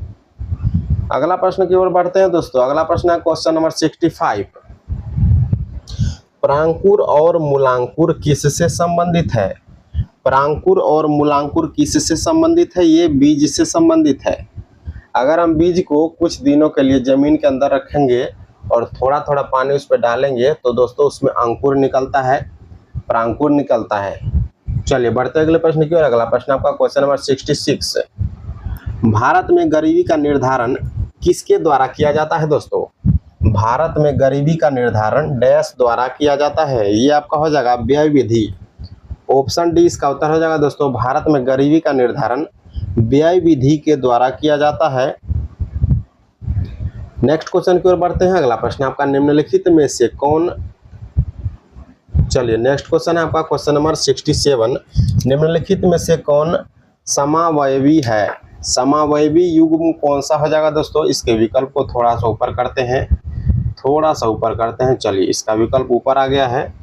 अगला प्रश्न की ओर बढ़ते हैं दोस्तों। अगला प्रश्न है क्वेश्चन नंबर 65, प्रांकुर और मूलांकुर किससे संबंधित है? प्रांकुर और मूलांकुर किससे संबंधित है? ये बीज से संबंधित है। अगर हम बीज को कुछ दिनों के लिए जमीन के अंदर रखेंगे और थोड़ा थोड़ा पानी उस पर डालेंगे तो दोस्तों उसमें अंकुर निकलता है, प्रांकुर निकलता है। चलिए बढ़ते अगले प्रश्न की ओर। अगला प्रश्न आपका क्वेश्चन नंबर 66, भारत में गरीबी का निर्धारण किसके द्वारा किया जाता है? दोस्तों भारत में गरीबी का निर्धारण डैश द्वारा किया जाता है। ये आपका हो जाएगा व्यय विधि। ऑप्शन डी इसका उत्तर हो जाएगा दोस्तों। भारत में गरीबी का निर्धारण व्यय विधि के द्वारा किया जाता है। नेक्स्ट क्वेश्चन की ओर बढ़ते हैं। अगला प्रश्न आपका निम्नलिखित में से कौन, चलिए नेक्स्ट क्वेश्चन है आपका क्वेश्चन नंबर 67, निम्नलिखित में से कौन समावयवी है? समावयवी युग्म कौन सा हो जाएगा दोस्तों? इसके विकल्प को थोड़ा सा ऊपर करते हैं, थोड़ा सा ऊपर करते हैं। चलिए इसका विकल्प ऊपर आ गया है।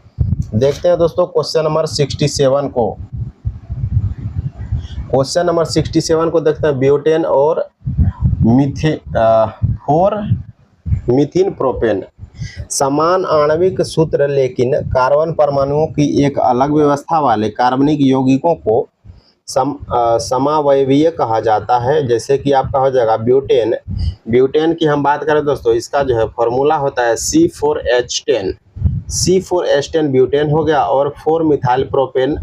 देखते हैं दोस्तों क्वेश्चन नंबर 67 को। क्वेश्चन नंबर 67 को देखते हैं। ब्यूटेन और मीथिन प्रोपेन समान आणविक सूत्र, लेकिन कार्बन परमाणुओं की एक अलग व्यवस्था वाले कार्बनिक यौगिकों को समावयवीय कहा जाता है। जैसे कि आपका हो जाएगा ब्यूटेन। ब्यूटेन की हम बात करें दोस्तों, इसका जो है फॉर्मूला होता है C4H10। C4H10 ब्यूटेन हो गया। और 4 मिथाइल प्रोपेन,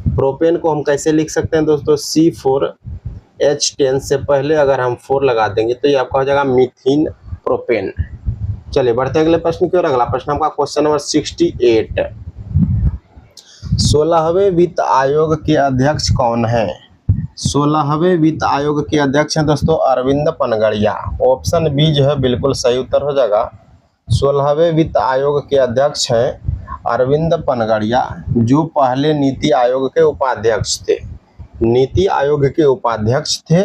प्रोपेन को हम कैसे लिख सकते हैं दोस्तों, C4H10 से पहले अगर हम 4 लगा देंगे तो ये आपका हो जाएगा मीथिन प्रोपेन। चलिए बढ़ते अगले प्रश्न की ओर। अगला प्रश्न आपका क्वेश्चन नंबर 68। 16वें वित्त आयोग के अध्यक्ष कौन है? 16वें वित्त आयोग के अध्यक्ष हैं दोस्तों अरविंद पनगड़िया। ऑप्शन बी जो है बिल्कुल सही उत्तर हो जाएगा। 16वें वित्त आयोग के अध्यक्ष हैं अरविंद पनगड़िया, जो पहले नीति आयोग के उपाध्यक्ष थे। नीति आयोग के उपाध्यक्ष थे,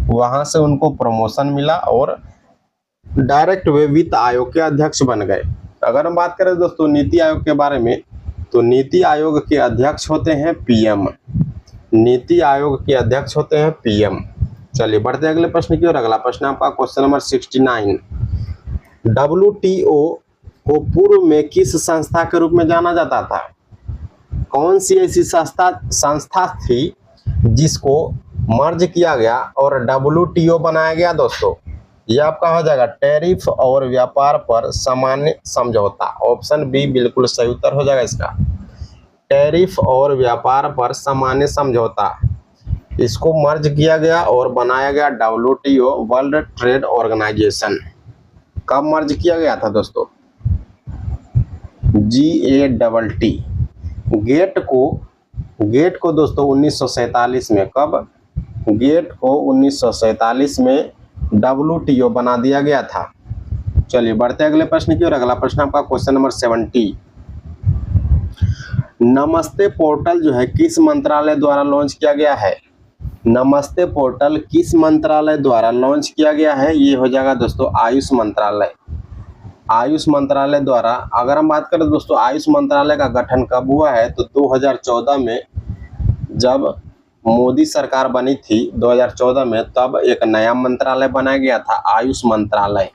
वहां से उनको प्रमोशन मिला और डायरेक्ट वे वित्त आयोग के अध्यक्ष बन गए। अगर हम बात करें दोस्तों नीति आयोग के बारे में, तो नीति आयोग के अध्यक्ष होते हैं पीएम। नीति आयोग के अध्यक्ष होते हैं पीएम। चलिए बढ़ते अगले प्रश्न की ओर। अगला प्रश्न आपका क्वेश्चन नंबर 69। WTO को पूर्व में किस संस्था के रूप में जाना जाता था? कौन सी ऐसी संस्था थी जिसको मर्ज किया गया और WTO बनाया गया दोस्तों? ये आपका हो जाएगा टैरिफ और व्यापार पर सामान्य समझौता। ऑप्शन बी बिल्कुल सही उत्तर हो जाएगा इसका। टैरिफ और व्यापार पर सामान्य समझौता, इसको मर्ज किया गया और बनाया गया WTO, वर्ल्ड ट्रेड ऑर्गेनाइजेशन। कब मर्ज किया गया था दोस्तों? GATT। गेट को दोस्तों 1947 में, कब? गेट को 1947 में WTO बना दिया गया था। चलिए बढ़ते अगले प्रश्न की ओर। अगला प्रश्न आपका क्वेश्चन नंबर 70। नमस्ते पोर्टल जो है किस मंत्रालय द्वारा लॉन्च किया गया है? नमस्ते पोर्टल किस मंत्रालय द्वारा लॉन्च किया गया है? ये हो जाएगा दोस्तों आयुष मंत्रालय। आयुष मंत्रालय द्वारा। अगर हम बात करें दोस्तों आयुष मंत्रालय का गठन कब हुआ है, तो 2014 में जब मोदी सरकार बनी थी 2014 में, तब एक नया मंत्रालय बनाया गया था, आयुष मंत्रालय।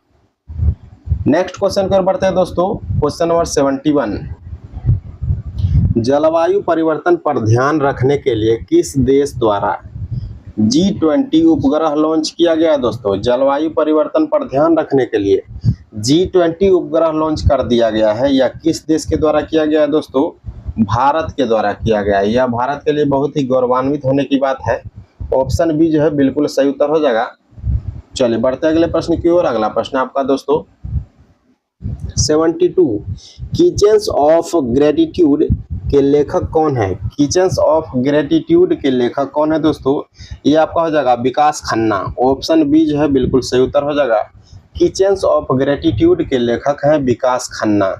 नेक्स्ट क्वेश्चन पर बढ़ते हैं दोस्तों, क्वेश्चन नंबर 71। जलवायु परिवर्तन पर ध्यान रखने के लिए किस देश द्वारा G20 उपग्रह लॉन्च किया गया है दोस्तों? जलवायु परिवर्तन पर ध्यान रखने के लिए G20 उपग्रह लॉन्च कर दिया गया है। या किस देश के द्वारा किया गया है दोस्तों? भारत के द्वारा किया गया है। यह भारत के लिए बहुत ही गौरवान्वित होने की बात है। ऑप्शन बी जो है बिल्कुल सही उत्तर हो जाएगा। चलिए बढ़ते अगले प्रश्न की ओर। अगला प्रश्न आपका दोस्तों 72। किचन्स ऑफ ग्रेटिट्यूड के लेखक कौन है? किचन्स ऑफ ग्रेटिट्यूड के लेखक कौन है दोस्तों? ये आपका हो जाएगा विकास खन्ना। ऑप्शन बी जो है बिल्कुल सही उत्तर हो जाएगा। किचन्स ऑफ ग्रेटिट्यूड के लेखक हैं विकास खन्ना।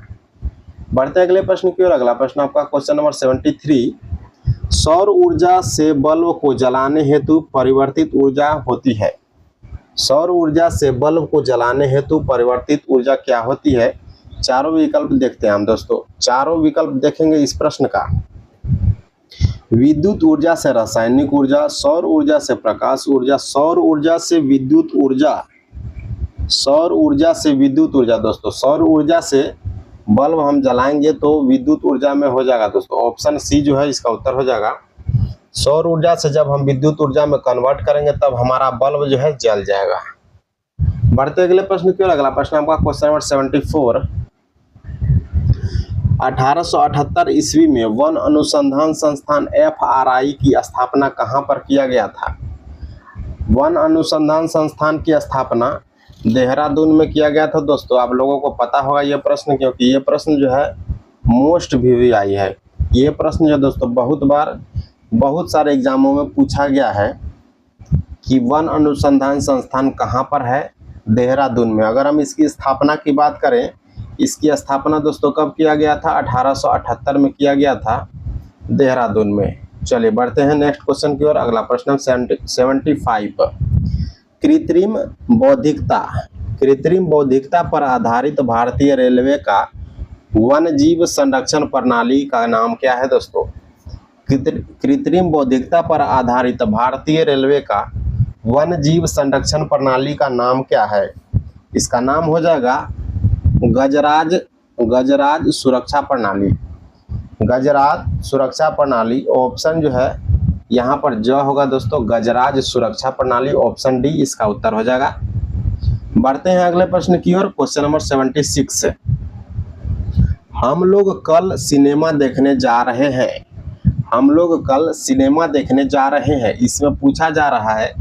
बढ़ते अगले प्रश्न की ओर। अगला प्रश्न आपका क्वेश्चन नंबर 73। सौर ऊर्जा से बल्ब को जलाने हेतु परिवर्तित ऊर्जा होती है। सौर ऊर्जा से बल्ब को जलाने हेतु परिवर्तित ऊर्जा क्या होती है? चारों विकल्प देखते हैं हम दोस्तों। चारों विकल्प देखेंगे इस प्रश्न का। विद्युत ऊर्जा से रासायनिक ऊर्जा, सौर ऊर्जा से प्रकाश ऊर्जा, सौर ऊर्जा से विद्युत ऊर्जा, सौर ऊर्जा से विद्युत ऊर्जा। दोस्तों सौर ऊर्जा से बल्ब हम जलाएंगे तो विद्युत ऊर्जा में हो जाएगा दोस्तों। ऑप्शन सी जो है इसका उत्तर हो जाएगा। सौर ऊर्जा से जब हम विद्युत ऊर्जा में कन्वर्ट करेंगे तब हमारा बल्ब जो है जल जाएगा। बढ़ते अगले प्रश्न की ओर। अगला प्रश्न आपका क्वेश्चन नंबर 74। 1878 ईस्वी में वन अनुसंधान संस्थान FRI की स्थापना कहाँ पर किया गया था? वन अनुसंधान संस्थान की स्थापना देहरादून में किया गया था दोस्तों। आप लोगों को पता होगा ये प्रश्न, क्योंकि ये प्रश्न जो है मोस्ट VVI है। ये प्रश्न जो दोस्तों बहुत बार बहुत सारे एग्जामों में पूछा गया है कि वन अनुसंधान संस्थान कहाँ पर है? देहरादून में। अगर हम इसकी स्थापना की बात करें, इसकी स्थापना दोस्तों कब किया गया था? 1878 में किया गया था देहरादून में। चलिए बढ़ते हैं नेक्स्ट क्वेश्चन की ओर। अगला प्रश्न 75। कृत्रिम बौद्धिकता पर आधारित भारतीय रेलवे का वन्यजीव संरक्षण प्रणाली का नाम क्या है दोस्तों? कृत्रिम बौद्धिकता पर आधारित भारतीय रेलवे का वन्यजीव संरक्षण प्रणाली का नाम क्या है? इसका नाम हो जाएगा गजराज सुरक्षा प्रणाली। गजराज सुरक्षा प्रणाली। ऑप्शन जो है यहाँ पर ज होगा दोस्तों गजराज सुरक्षा प्रणाली, ऑप्शन डी इसका उत्तर हो जाएगा। बढ़ते हैं अगले प्रश्न की ओर, क्वेश्चन नंबर 76। हम लोग कल सिनेमा देखने जा रहे हैं। हम लोग कल सिनेमा देखने जा रहे हैं, इसमें पूछा जा रहा है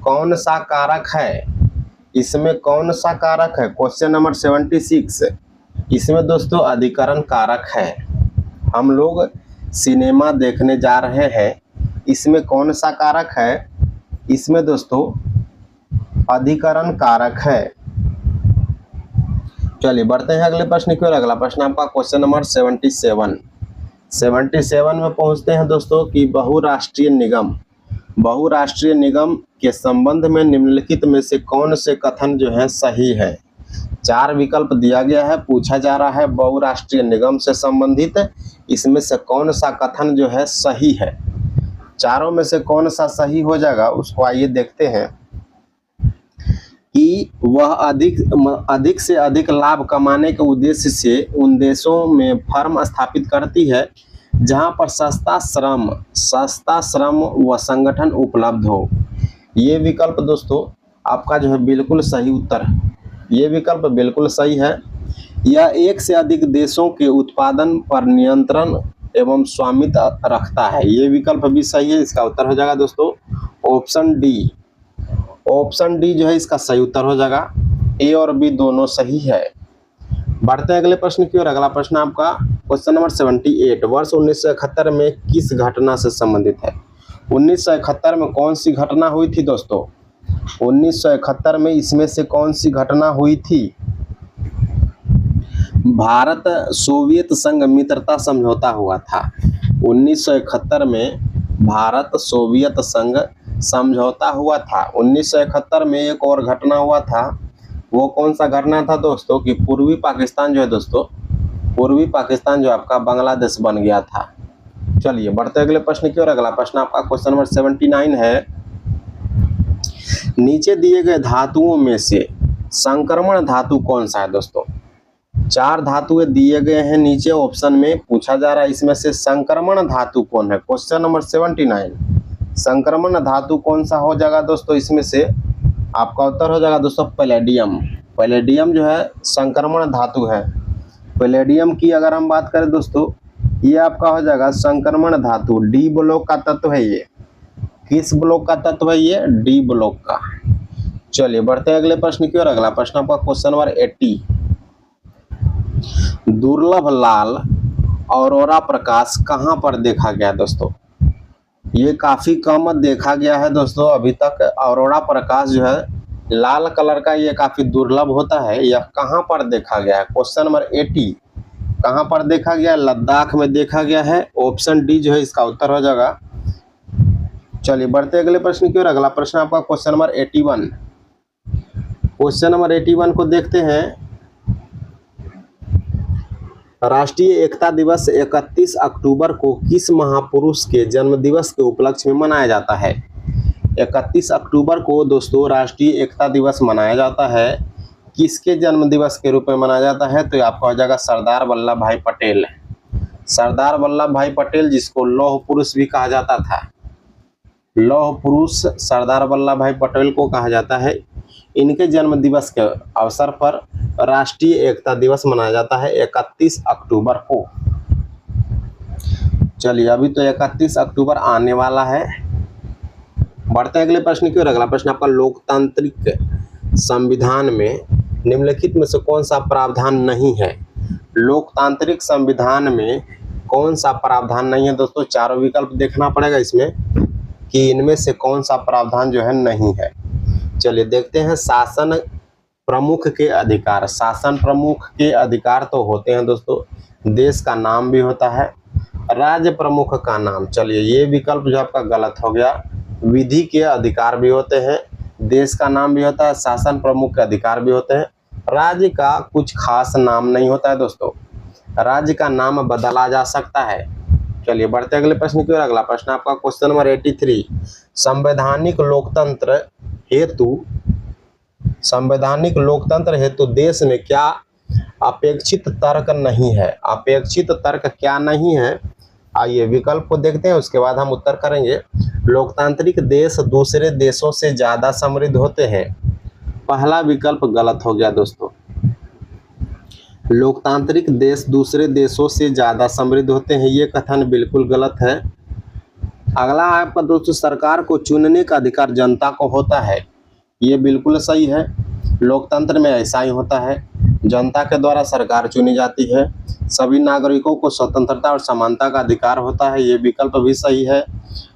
कौन सा कारक है, इसमें कौन सा कारक है। क्वेश्चन नंबर 76, इसमें दोस्तों अधिकरण कारक है। हम लोग सिनेमा देखने जा रहे हैं, इसमें कौन सा कारक है, इसमें दोस्तों अधिकरण कारक है। चलिए बढ़ते हैं अगले प्रश्न की ओर। अगला प्रश्न आपका क्वेश्चन नंबर 77 में पहुंचते हैं दोस्तों कि बहुराष्ट्रीय निगम के संबंध में निम्नलिखित में से कौन से कथन जो है सही है। 4 विकल्प दिया गया है, पूछा जा रहा है बहुराष्ट्रीय निगम से संबंधित इसमें से कौन सा कथन जो है सही है। चारों में से कौन सा सही हो जाएगा उसको आइए देखते हैं कि वह अधिक से अधिक लाभ कमाने के उद्देश्य से उन देशों में फर्म स्थापित करती है जहां पर सस्ता श्रम व संगठन उपलब्ध हो। ये विकल्प दोस्तों आपका जो है बिल्कुल सही उत्तर है। ये विकल्प बिल्कुल सही है। यह एक से अधिक देशों के उत्पादन पर नियंत्रण एवं स्वामित्व रखता है। ये विकल्प भी सही है, इसका उत्तर हो जाएगा दोस्तों ऑप्शन डी। ऑप्शन डी जो है इसका सही उत्तर हो जाएगा। ए और बी दोनों सही है। बढ़ते हैं अगले प्रश्न की ओर। अगला प्रश्न आपका क्वेश्चन नंबर 78 वर्ष 1971 में किस घटना से संबंधित है। 1971 में कौन सी घटना हुई थी दोस्तों। 1971 में इसमें से कौन सी घटना हुई थी। भारत सोवियत संघ मित्रता समझौता हुआ था। 1971 में भारत सोवियत संघ समझौता हुआ था। 1971 में एक और घटना हुआ था, वो कौन सा घटना था दोस्तों कि पूर्वी पाकिस्तान जो है दोस्तों, पूर्वी पाकिस्तान जो आपका बांग्लादेश बन गया था। चलिए बढ़ते अगले प्रश्न की ओर। अगला प्रश्न आपका क्वेश्चन नंबर 79 है। नीचे दिए गए धातुओं में से संक्रमण धातु कौन सा है दोस्तों। 4 धातुएं दिए गए हैं नीचे ऑप्शन में, पूछा जा रहा है इसमें से संक्रमण धातु कौन है। क्वेश्चन नंबर 79 संक्रमण धातु कौन सा हो जाएगा दोस्तों। इसमें से आपका उत्तर हो जाएगा दोस्तों पैलेडियम। पैलेडियम जो है संक्रमण धातु है। पैलेडियम की अगर हम बात करें दोस्तों, ये आपका हो जाएगा संक्रमण धातु। डी ब्लॉक का तत्व है ये। किस ब्लॉक का तत्व है ये, डी ब्लॉक का। चलिए बढ़ते हैं अगले प्रश्न की ओर। अगला प्रश्न आपका क्वेश्चन नंबर 80 दुर्लभ लाल औरोरा प्रकाश कहां पर देखा गया दोस्तों। ये काफी कम देखा गया है दोस्तों अभी तक। औरोरा प्रकाश जो है लाल कलर का, ये काफी दुर्लभ होता है। यह कहां पर देखा गया है। क्वेश्चन नंबर 80 कहां पर देखा गया, लद्दाख में देखा गया है। ऑप्शन डी जो है इसका उत्तर हो जाएगा। चलिए बढ़ते अगले प्रश्न की ओर। अगला प्रश्न आपका क्वेश्चन नंबर 81। क्वेश्चन नंबर 81 को देखते हैं। राष्ट्रीय एकता दिवस 31 अक्टूबर को किस महापुरुष के जन्म दिवस के उपलक्ष्य में मनाया जाता है। 31 अक्टूबर को दोस्तों राष्ट्रीय एकता दिवस मनाया जाता है। किसके जन्म दिवस के रूप में मनाया जाता है, तो आपका हो जाएगा सरदार वल्लभ भाई पटेल। सरदार वल्लभ भाई पटेल जिसको लौह पुरुष भी कहा जाता था, लौह पुरुष सरदार वल्लभ भाई पटेल को कहा जाता है। इनके जन्म दिवस के अवसर पर राष्ट्रीय एकता दिवस मनाया जाता है 31 अक्टूबर को। चलिए अभी तो 31 अक्टूबर आने वाला है। बढ़ते हैं अगले प्रश्न की ओर। अगला प्रश्न आपका लोकतांत्रिक संविधान में निम्नलिखित में से कौन सा प्रावधान नहीं है। लोकतांत्रिक संविधान में कौन सा प्रावधान नहीं है दोस्तों। चारों विकल्प देखना पड़ेगा इसमें कि इनमें से कौन सा प्रावधान जो है नहीं है। चलिए देखते हैं। शासन प्रमुख के अधिकार। शासन प्रमुख के अधिकार तो होते हैं दोस्तों, देश का नाम भी होता है, राज्य प्रमुख का नाम। चलिए ये विकल्प जो आपका गलत हो गया। विधि के अधिकार भी होते हैं, देश का नाम भी होता है, शासन प्रमुख के अधिकार भी होते हैं। राज्य का कुछ खास नाम नहीं होता है दोस्तों, राज्य का नाम बदला जा सकता है। चलिए बढ़ते अगले प्रश्न की ओर। अगला प्रश्न आपका क्वेश्चन नंबर 83 संवैधानिक लोकतंत्र हेतु देश में क्या अपेक्षित तर्क नहीं है। अपेक्षित तर्क क्या नहीं है, आइए विकल्प को देखते हैं, उसके बाद हम उत्तर करेंगे। लोकतांत्रिक देश दूसरे देशों से ज्यादा समृद्ध होते हैं। पहला विकल्प गलत हो गया दोस्तों। लोकतांत्रिक देश दूसरे देशों से ज्यादा समृद्ध होते हैं, ये कथन बिल्कुल गलत है। अगला है आपका दोस्तों, सरकार को चुनने का अधिकार जनता को होता है, ये बिल्कुल सही है। लोकतंत्र में ऐसा ही होता है, जनता के द्वारा सरकार चुनी जाती है। सभी नागरिकों को स्वतंत्रता और समानता का अधिकार होता है, ये विकल्प भी सही है।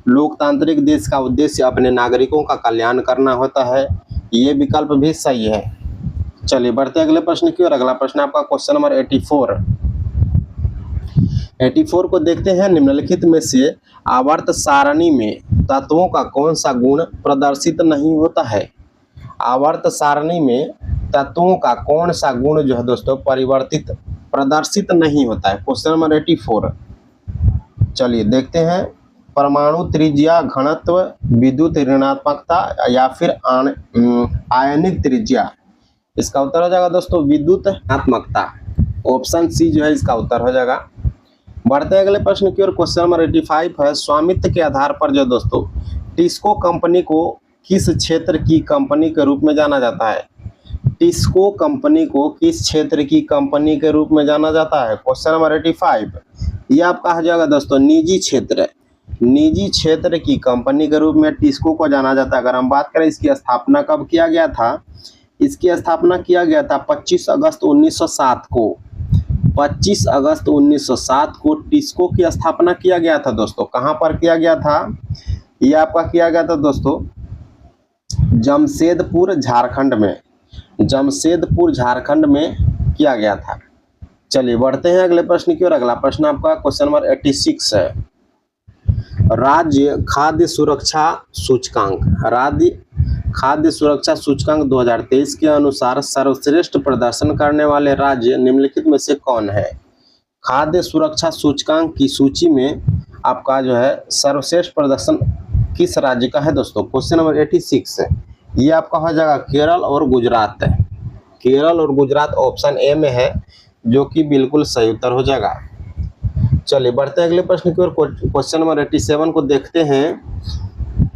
लोकतांत्रिक देश का उद्देश्य अपने नागरिकों का कल्याण करना होता है, ये विकल्प भी सही है। चलिए बढ़ते अगले प्रश्न की ओर। अगला प्रश्न आपका क्वेश्चन नंबर 84 को देखते हैं। निम्नलिखित में से आवर्त सारणी में तत्वों का कौन सा गुण प्रदर्शित नहीं होता है। आवर्त सारणी में तत्वों का कौन सा गुण जो है दोस्तों प्रदर्शित नहीं होता है। क्वेश्चन नंबर 84, चलिए देखते हैं। परमाणु त्रिज्या, घनत्व, विद्युत ऋणात्मकता या फिर आयनिक त्रिज्या। इसका उत्तर हो जाएगा दोस्तों विद्युत ऋणात्मकता। ऑप्शन सी जो है इसका उत्तर हो जाएगा। बढ़ते अगले प्रश्न की ओर। क्वेश्चन नंबर 85 है। स्वामित्व के आधार पर जो दोस्तों टिस्को कंपनी को किस क्षेत्र की कंपनी के रूप में जाना जाता है। टिस्को कंपनी को किस क्षेत्र की कंपनी के रूप में जाना जाता है। क्वेश्चन नंबर 85, ये आपका हो जाएगा दोस्तों निजी क्षेत्र। निजी क्षेत्र की कंपनी के रूप में टिस्को को जाना जाता है। अगर हम बात करें इसकी स्थापना कब किया गया था, इसकी स्थापना किया गया था 25 अगस्त 1907 को। 25 अगस्त 1907 को टिस्को की स्थापना किया गया था दोस्तों। कहां पर किया गया था, ये आपका किया गया था दोस्तों जमशेदपुर झारखंड में। जमशेदपुर झारखंड में किया गया था। चलिए बढ़ते हैं अगले प्रश्न की ओर। अगला प्रश्न आपका क्वेश्चन नंबर 86 है। राज्य खाद्य सुरक्षा सूचकांक। राज्य खाद्य सुरक्षा सूचकांक 2023 के अनुसार सर्वश्रेष्ठ प्रदर्शन करने वाले राज्य निम्नलिखित में से कौन है। खाद्य सुरक्षा सूचकांक की सूची में आपका जो है सर्वश्रेष्ठ प्रदर्शन किस राज्य का है दोस्तों। क्वेश्चन नंबर 86 है, ये आपका हो जाएगा केरल और गुजरात है। केरल और गुजरात ऑप्शन ए में है, जो कि बिल्कुल सही उत्तर हो जाएगा। चलिए बढ़ते हैं अगले प्रश्न की ओर। क्वेश्चन नंबर 87 को देखते हैं।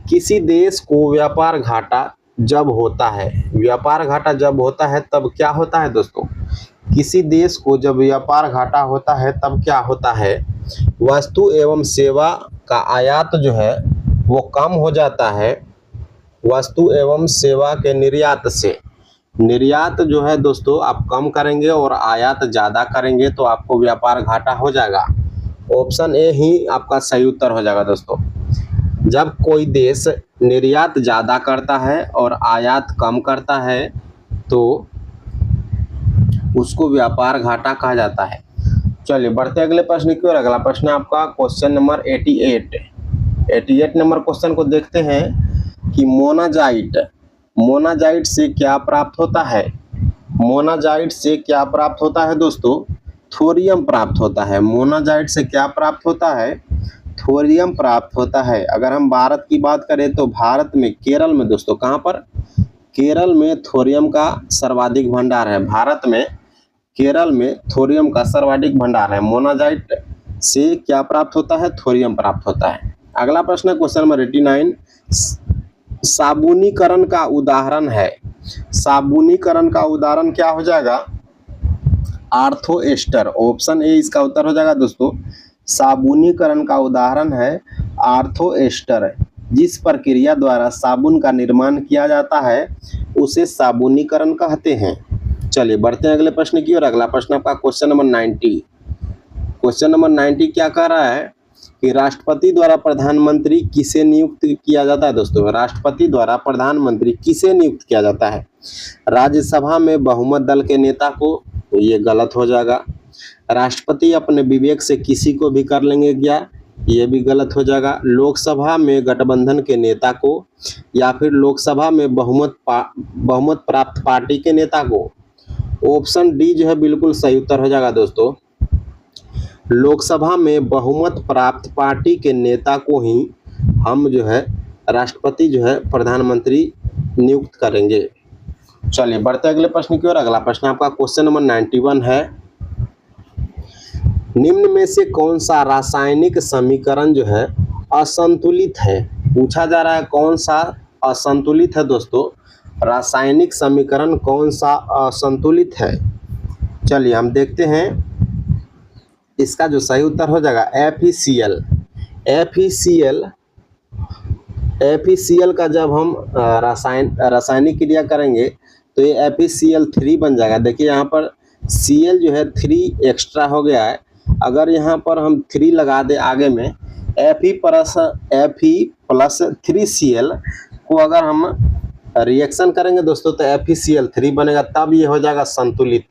किसी देश को व्यापार घाटा जब होता है, व्यापार घाटा जब होता है तब क्या होता है दोस्तों। किसी देश को जब व्यापार घाटा होता है तब क्या होता है। वस्तु एवं सेवा का आयात जो है वो कम हो जाता है। वस्तु एवं सेवा के निर्यात से, निर्यात जो है दोस्तों आप कम करेंगे और आयात ज़्यादा करेंगे तो आपको व्यापार घाटा हो जाएगा। ऑप्शन ए ही आपका सही उत्तर हो जाएगा दोस्तों। जब कोई देश निर्यात ज़्यादा करता है और आयात कम करता है तो उसको व्यापार घाटा कहा जाता है। चलिए बढ़ते अगले प्रश्न की ओर। अगला प्रश्न आपका क्वेश्चन नंबर 88 नंबर क्वेश्चन को देखते हैं कि मोनाजाइट से क्या प्राप्त होता है। मोनाजाइट से क्या प्राप्त होता है दोस्तों, थोरियम प्राप्त होता है। मोनाजाइट से क्या प्राप्त होता है, थोरियम प्राप्त होता है। अगर हम भारत की बात करें तो भारत में केरल में दोस्तों, कहां पर, केरल में थोरियम का सर्वाधिक भंडार है। भारत में केरल में थोरियम का सर्वाधिक भंडार है। मोनाजाइट से क्या प्राप्त होता है, थोरियम प्राप्त होता है। अगला प्रश्न क्वेश्चन नंबर 89, साबुनीकरण का उदाहरण है। साबुनीकरण का उदाहरण क्या हो जाएगा, आर्थो एस्टर। ऑप्शन ए इसका उत्तर हो जाएगा दोस्तों। साबुनीकरण का उदाहरण है आर्थो एस्टर। जिस प्रक्रिया द्वारा साबुन का निर्माण किया जाता है उसे साबुनीकरण कहते हैं। चलिए बढ़ते हैं अगले प्रश्न की ओर। अगला प्रश्न आपका क्वेश्चन नंबर 90। क्वेश्चन नंबर 90 क्या कह रहा है कि राष्ट्रपति द्वारा प्रधानमंत्री किसे नियुक्त किया जाता है दोस्तों। राष्ट्रपति द्वारा प्रधानमंत्री किसे नियुक्त किया जाता है। राज्यसभा में बहुमत दल के नेता को, तो ये गलत हो जाएगा। राष्ट्रपति अपने विवेक से किसी को भी कर लेंगे क्या, ये भी गलत हो जाएगा। लोकसभा में गठबंधन के नेता को या फिर लोकसभा में बहुमत प्राप्त पार्टी के नेता को। ऑप्शन डी जो है बिल्कुल सही उत्तर हो जाएगा दोस्तों। लोकसभा में बहुमत प्राप्त पार्टी के नेता को ही हम जो है राष्ट्रपति जो है प्रधानमंत्री नियुक्त करेंगे। चलिए बढ़ते अगले प्रश्न की ओर। अगला प्रश्न आपका क्वेश्चन नंबर 91 है। निम्न में से कौन सा रासायनिक समीकरण जो है असंतुलित है? पूछा जा रहा है कौन सा असंतुलित है दोस्तों, रासायनिक समीकरण कौन सा असंतुलित है। चलिए हम देखते हैं, इसका जो सही उत्तर हो जाएगा FeCl। FeCl का जब हम रासायनिक क्रिया करेंगे तो ये FeCl3 बन जाएगा। देखिए यहाँ पर Cl जो है 3 एक्स्ट्रा हो गया है, अगर यहाँ पर हम 3 लगा दें आगे में, Fe प्लस 3Cl को अगर हम रिएक्शन करेंगे दोस्तों तो FeCl3 बनेगा, तब ये हो जाएगा संतुलित।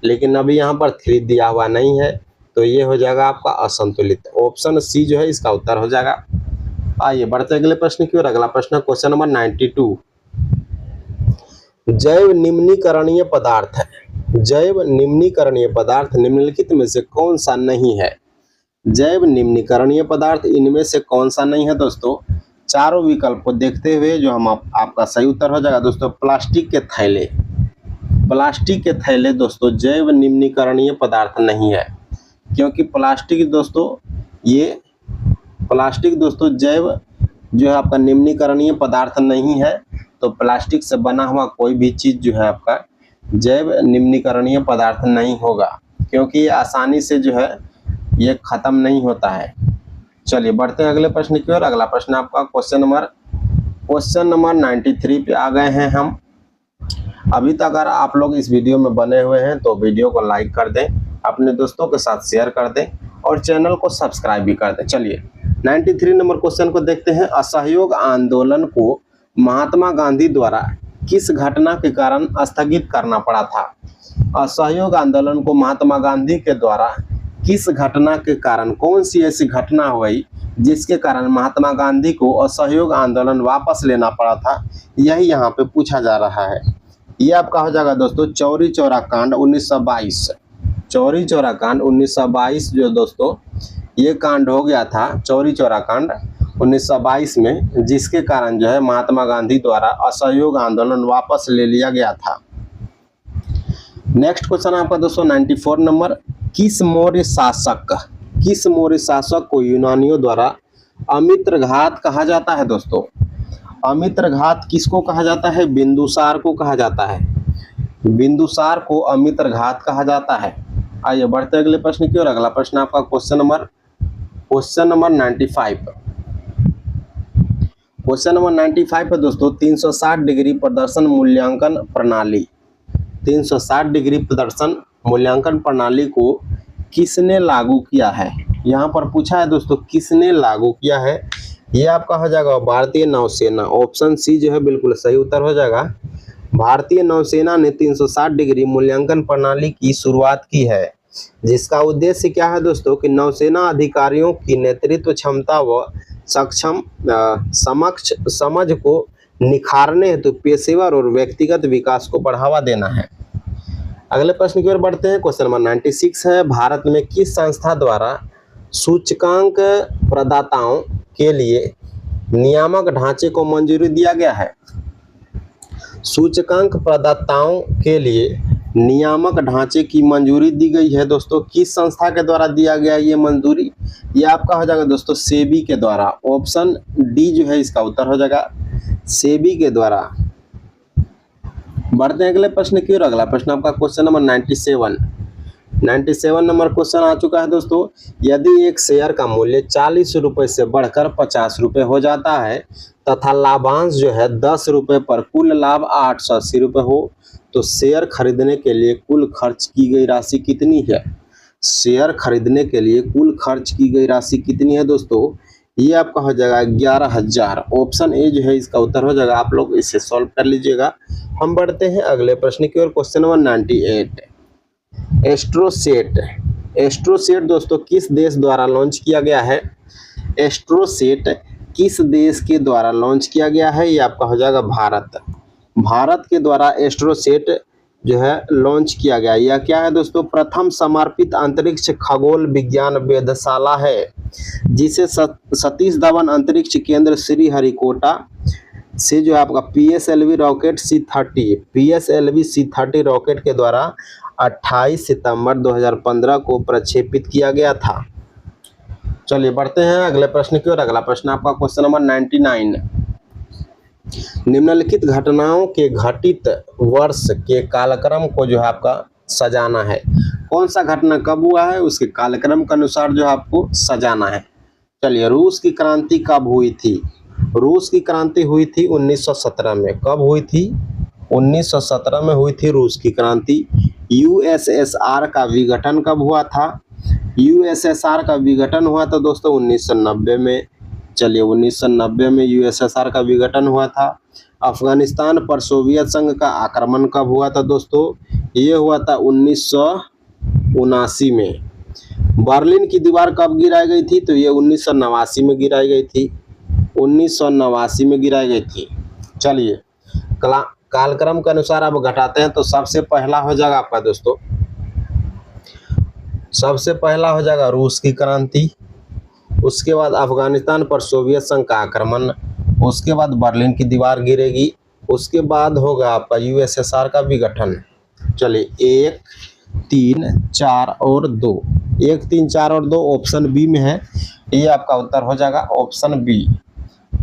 लेकिन अभी यहाँ पर 3 दिया हुआ नहीं है तो ये हो जाएगा आपका असंतुलित। ऑप्शन सी जो है इसका उत्तर हो जाएगा। आइए बढ़ते अगले प्रश्न की ओर। अगला प्रश्न क्वेश्चन नंबर 92। जैव निम्नीकरणीय पदार्थ है, जैव निम्नीकरणीय पदार्थ निम्नलिखित में से कौन सा नहीं है? जैव निम्नीकरणीय पदार्थ इनमें से कौन सा नहीं है दोस्तों? चारों विकल्प को देखते हुए जो हम आपका सही उत्तर हो जाएगा दोस्तों प्लास्टिक के थैले। प्लास्टिक के थैले दोस्तों जैव निम्नीकरणीय पदार्थ नहीं है, क्योंकि प्लास्टिक दोस्तों जैव जो है आपका निम्नीकरणीय पदार्थ नहीं है, तो प्लास्टिक से बना हुआ कोई भी चीज जो है आपका जैव निम्नीकरणीय पदार्थ नहीं होगा, क्योंकि ये आसानी से जो है ये खत्म नहीं होता है। चलिए बढ़ते हैं अगले प्रश्न की ओर। अगला प्रश्न आपका क्वेश्चन नंबर 93 पे आ गए हैं हम। अभी तक अगर आप लोग इस वीडियो में बने हुए हैं तो वीडियो को लाइक कर दें, अपने दोस्तों के साथ शेयर कर दें और चैनल को सब्सक्राइब भी कर दें। चलिए 93 नंबर क्वेश्चन को देखते हैं। असहयोग आंदोलन को महात्मा गांधी द्वारा किस घटना के कारण स्थगित करना पड़ा था? असहयोग आंदोलन को महात्मा गांधी के द्वारा किस घटना के कारण, कौन सी ऐसी घटना हुई जिसके कारण महात्मा गांधी को असहयोग आंदोलन वापस लेना पड़ा था, यही यहाँ पे पूछा जा रहा है। ये आपका हो जाएगा दोस्तों चौरी चौरा कांड 1922। चौरी चौरा कांड 1922 जो दोस्तों ये कांड हो गया था, चौरी चौरा कांड 1922 में, जिसके कारण जो है महात्मा गांधी द्वारा असहयोग आंदोलन वापस ले लिया गया था। नेक्स्ट क्वेश्चन आपका दोस्तों 94 नंबर। किस मौर्य शासक को यूनानियों द्वारा अमित्रघात कहा जाता है दोस्तों? अमित्रघात किसको कहा जाता है? बिंदुसार को कहा जाता है। बिंदुसार को अमित्रघात कहा जाता है। आइए बढ़ते अगले प्रश्न की ओर। अगला प्रश्न आपका क्वेश्चन नंबर 95। क्वेश्चन नंबर 95 है दोस्तों 360 डिग्री प्रदर्शन मूल्यांकन प्रणाली। 360 डिग्री प्रदर्शन मूल्यांकन प्रणाली को किसने लागू किया है? यहाँ पर पूछा है दोस्तों किसने लागू किया है। ये आपका हो जाएगा भारतीय नौसेना। ऑप्शन सी जो है बिल्कुल सही उत्तर हो जाएगा। भारतीय नौसेना ने 360 डिग्री मूल्यांकन प्रणाली की शुरुआत की है, जिसका उद्देश्य क्या है दोस्तों कि नौसेना अधिकारियों की नेतृत्व क्षमता व समझ को निखारने हेतु पेशेवर और व्यक्तिगत विकास को बढ़ावा देना है। अगले प्रश्न की ओर बढ़ते हैं। क्वेश्चन नंबर 96 है। भारत में किस संस्था द्वारा सूचकांक प्रदाताओं के लिए नियामक ढांचे को मंजूरी दिया गया है? सूचकांक प्रदाताओं के लिए नियामक ढांचे की मंजूरी दी गई है दोस्तों। किस संस्था के द्वारा दिया गया ये मंजूरी? ये आपका हो जाएगा दोस्तों सेबी के द्वारा। ऑप्शन डी जो है इसका उत्तर हो जाएगा सेबी के द्वारा। बढ़ते हैं अगले प्रश्न की ओर। अगला प्रश्न आपका क्वेश्चन नंबर 97 नंबर क्वेश्चन आ चुका है दोस्तों। यदि एक शेयर का मूल्य 40 रुपए से बढ़कर 50 रुपए हो जाता है तथा लाभांश जो है 10 रुपए पर कुल लाभ 880 रुपए हो, तो शेयर खरीदने के लिए कुल खर्च की गई राशि कितनी है? शेयर खरीदने के लिए कुल खर्च की गई राशि कितनी है दोस्तों? ये आपका हो जाएगा 11,000। ऑप्शन ए जो है इसका उत्तर हो जाएगा। आप लोग इसे सॉल्व कर लीजिएगा। हम बढ़ते हैं अगले प्रश्न की ओर। Question number 98। एस्ट्रोसेट दोस्तों किस देश द्वारा लॉन्च किया गया है? एस्ट्रोसेट किस देश के द्वारा लॉन्च किया गया है? ये आपका हो जाएगा भारत के द्वारा एस्ट्रोसेट जो है लॉन्च किया गया। यह क्या है दोस्तों? प्रथम समर्पित अंतरिक्ष खगोल विज्ञान वेधशाला है, जिसे सतीश धवन अंतरिक्ष केंद्र श्रीहरिकोटा से जो है आपका PSLV रॉकेट C30 रॉकेट के द्वारा 28 सितंबर 2015 को प्रक्षेपित किया गया था। चलिए बढ़ते हैं अगले प्रश्न की ओर। अगला प्रश्न आपका क्वेश्चन नंबर 99। निम्नलिखित घटनाओं के घटित वर्ष के कालक्रम को जो है आपका सजाना है। कौन सा घटना कब हुआ है उसके कालक्रम के अनुसार जो है आपको सजाना है। चलिए, रूस की क्रांति कब हुई थी? रूस की क्रांति हुई थी 1917 में। कब हुई थी? 1917 में हुई थी रूस की क्रांति। यूएसएसआर का विघटन कब हुआ था? यूएसएसआर का विघटन हुआ था दोस्तों 1990 में। चलिए, 1990 में यूएसएसआर का विघटन हुआ था। अफगानिस्तान पर सोवियत संघ का आक्रमण कब हुआ था दोस्तों? ये हुआ था 1979 में। बर्लिन की दीवार कब गिराई गई थी? तो ये 1989 में गिराई गई थी। 1989 में गिराई गई थी। चलिए, कालक्रम के अनुसार अब घटाते हैं तो सबसे पहला हो जाएगा आपका दोस्तों, सबसे पहला हो जाएगा रूस की क्रांति, उसके बाद अफगानिस्तान पर सोवियत संघ का आक्रमण, उसके बाद बर्लिन की दीवार गिरेगी, उसके बाद होगा आपका यूएसएसआर का विघटन। चलिए, 1, 3, 4 और 2, 1, 3, 4 और 2 ऑप्शन बी में है। ये आपका उत्तर हो जाएगा ऑप्शन बी।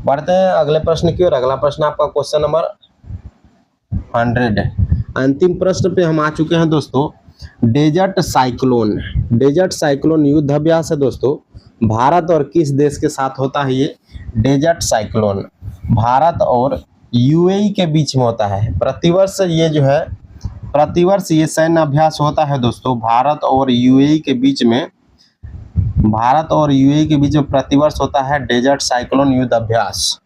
बढ़ते हैं अगले प्रश्न की ओर। अगला प्रश्न आपका क्वेश्चन नंबर 100। अंतिम प्रश्न पे हम आ चुके हैं दोस्तों। डेजर्ट साइक्लोन युद्ध अभ्यास है दोस्तों। भारत और किस देश के साथ होता है ये डेजर्ट साइक्लोन? भारत और यूएई के बीच में होता है। प्रतिवर्ष ये सैन्य अभ्यास होता है दोस्तों। भारत और यूएई के बीच में प्रतिवर्ष होता है डेजर्ट साइक्लोन युद्ध अभ्यास।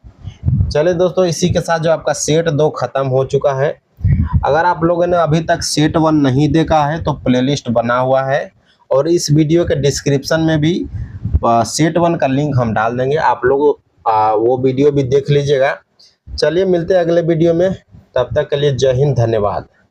चलिए दोस्तों, इसी के साथ जो आपका सेट 2 खत्म हो चुका है। अगर आप लोगों ने अभी तक सेट 1 नहीं देखा है तो प्लेलिस्ट बना हुआ है और इस वीडियो के डिस्क्रिप्शन में भी सेट 1 का लिंक हम डाल देंगे। आप लोग वो वीडियो भी देख लीजिएगा। चलिए, मिलते हैं अगले वीडियो में। तब तक के लिए जय हिंद, धन्यवाद।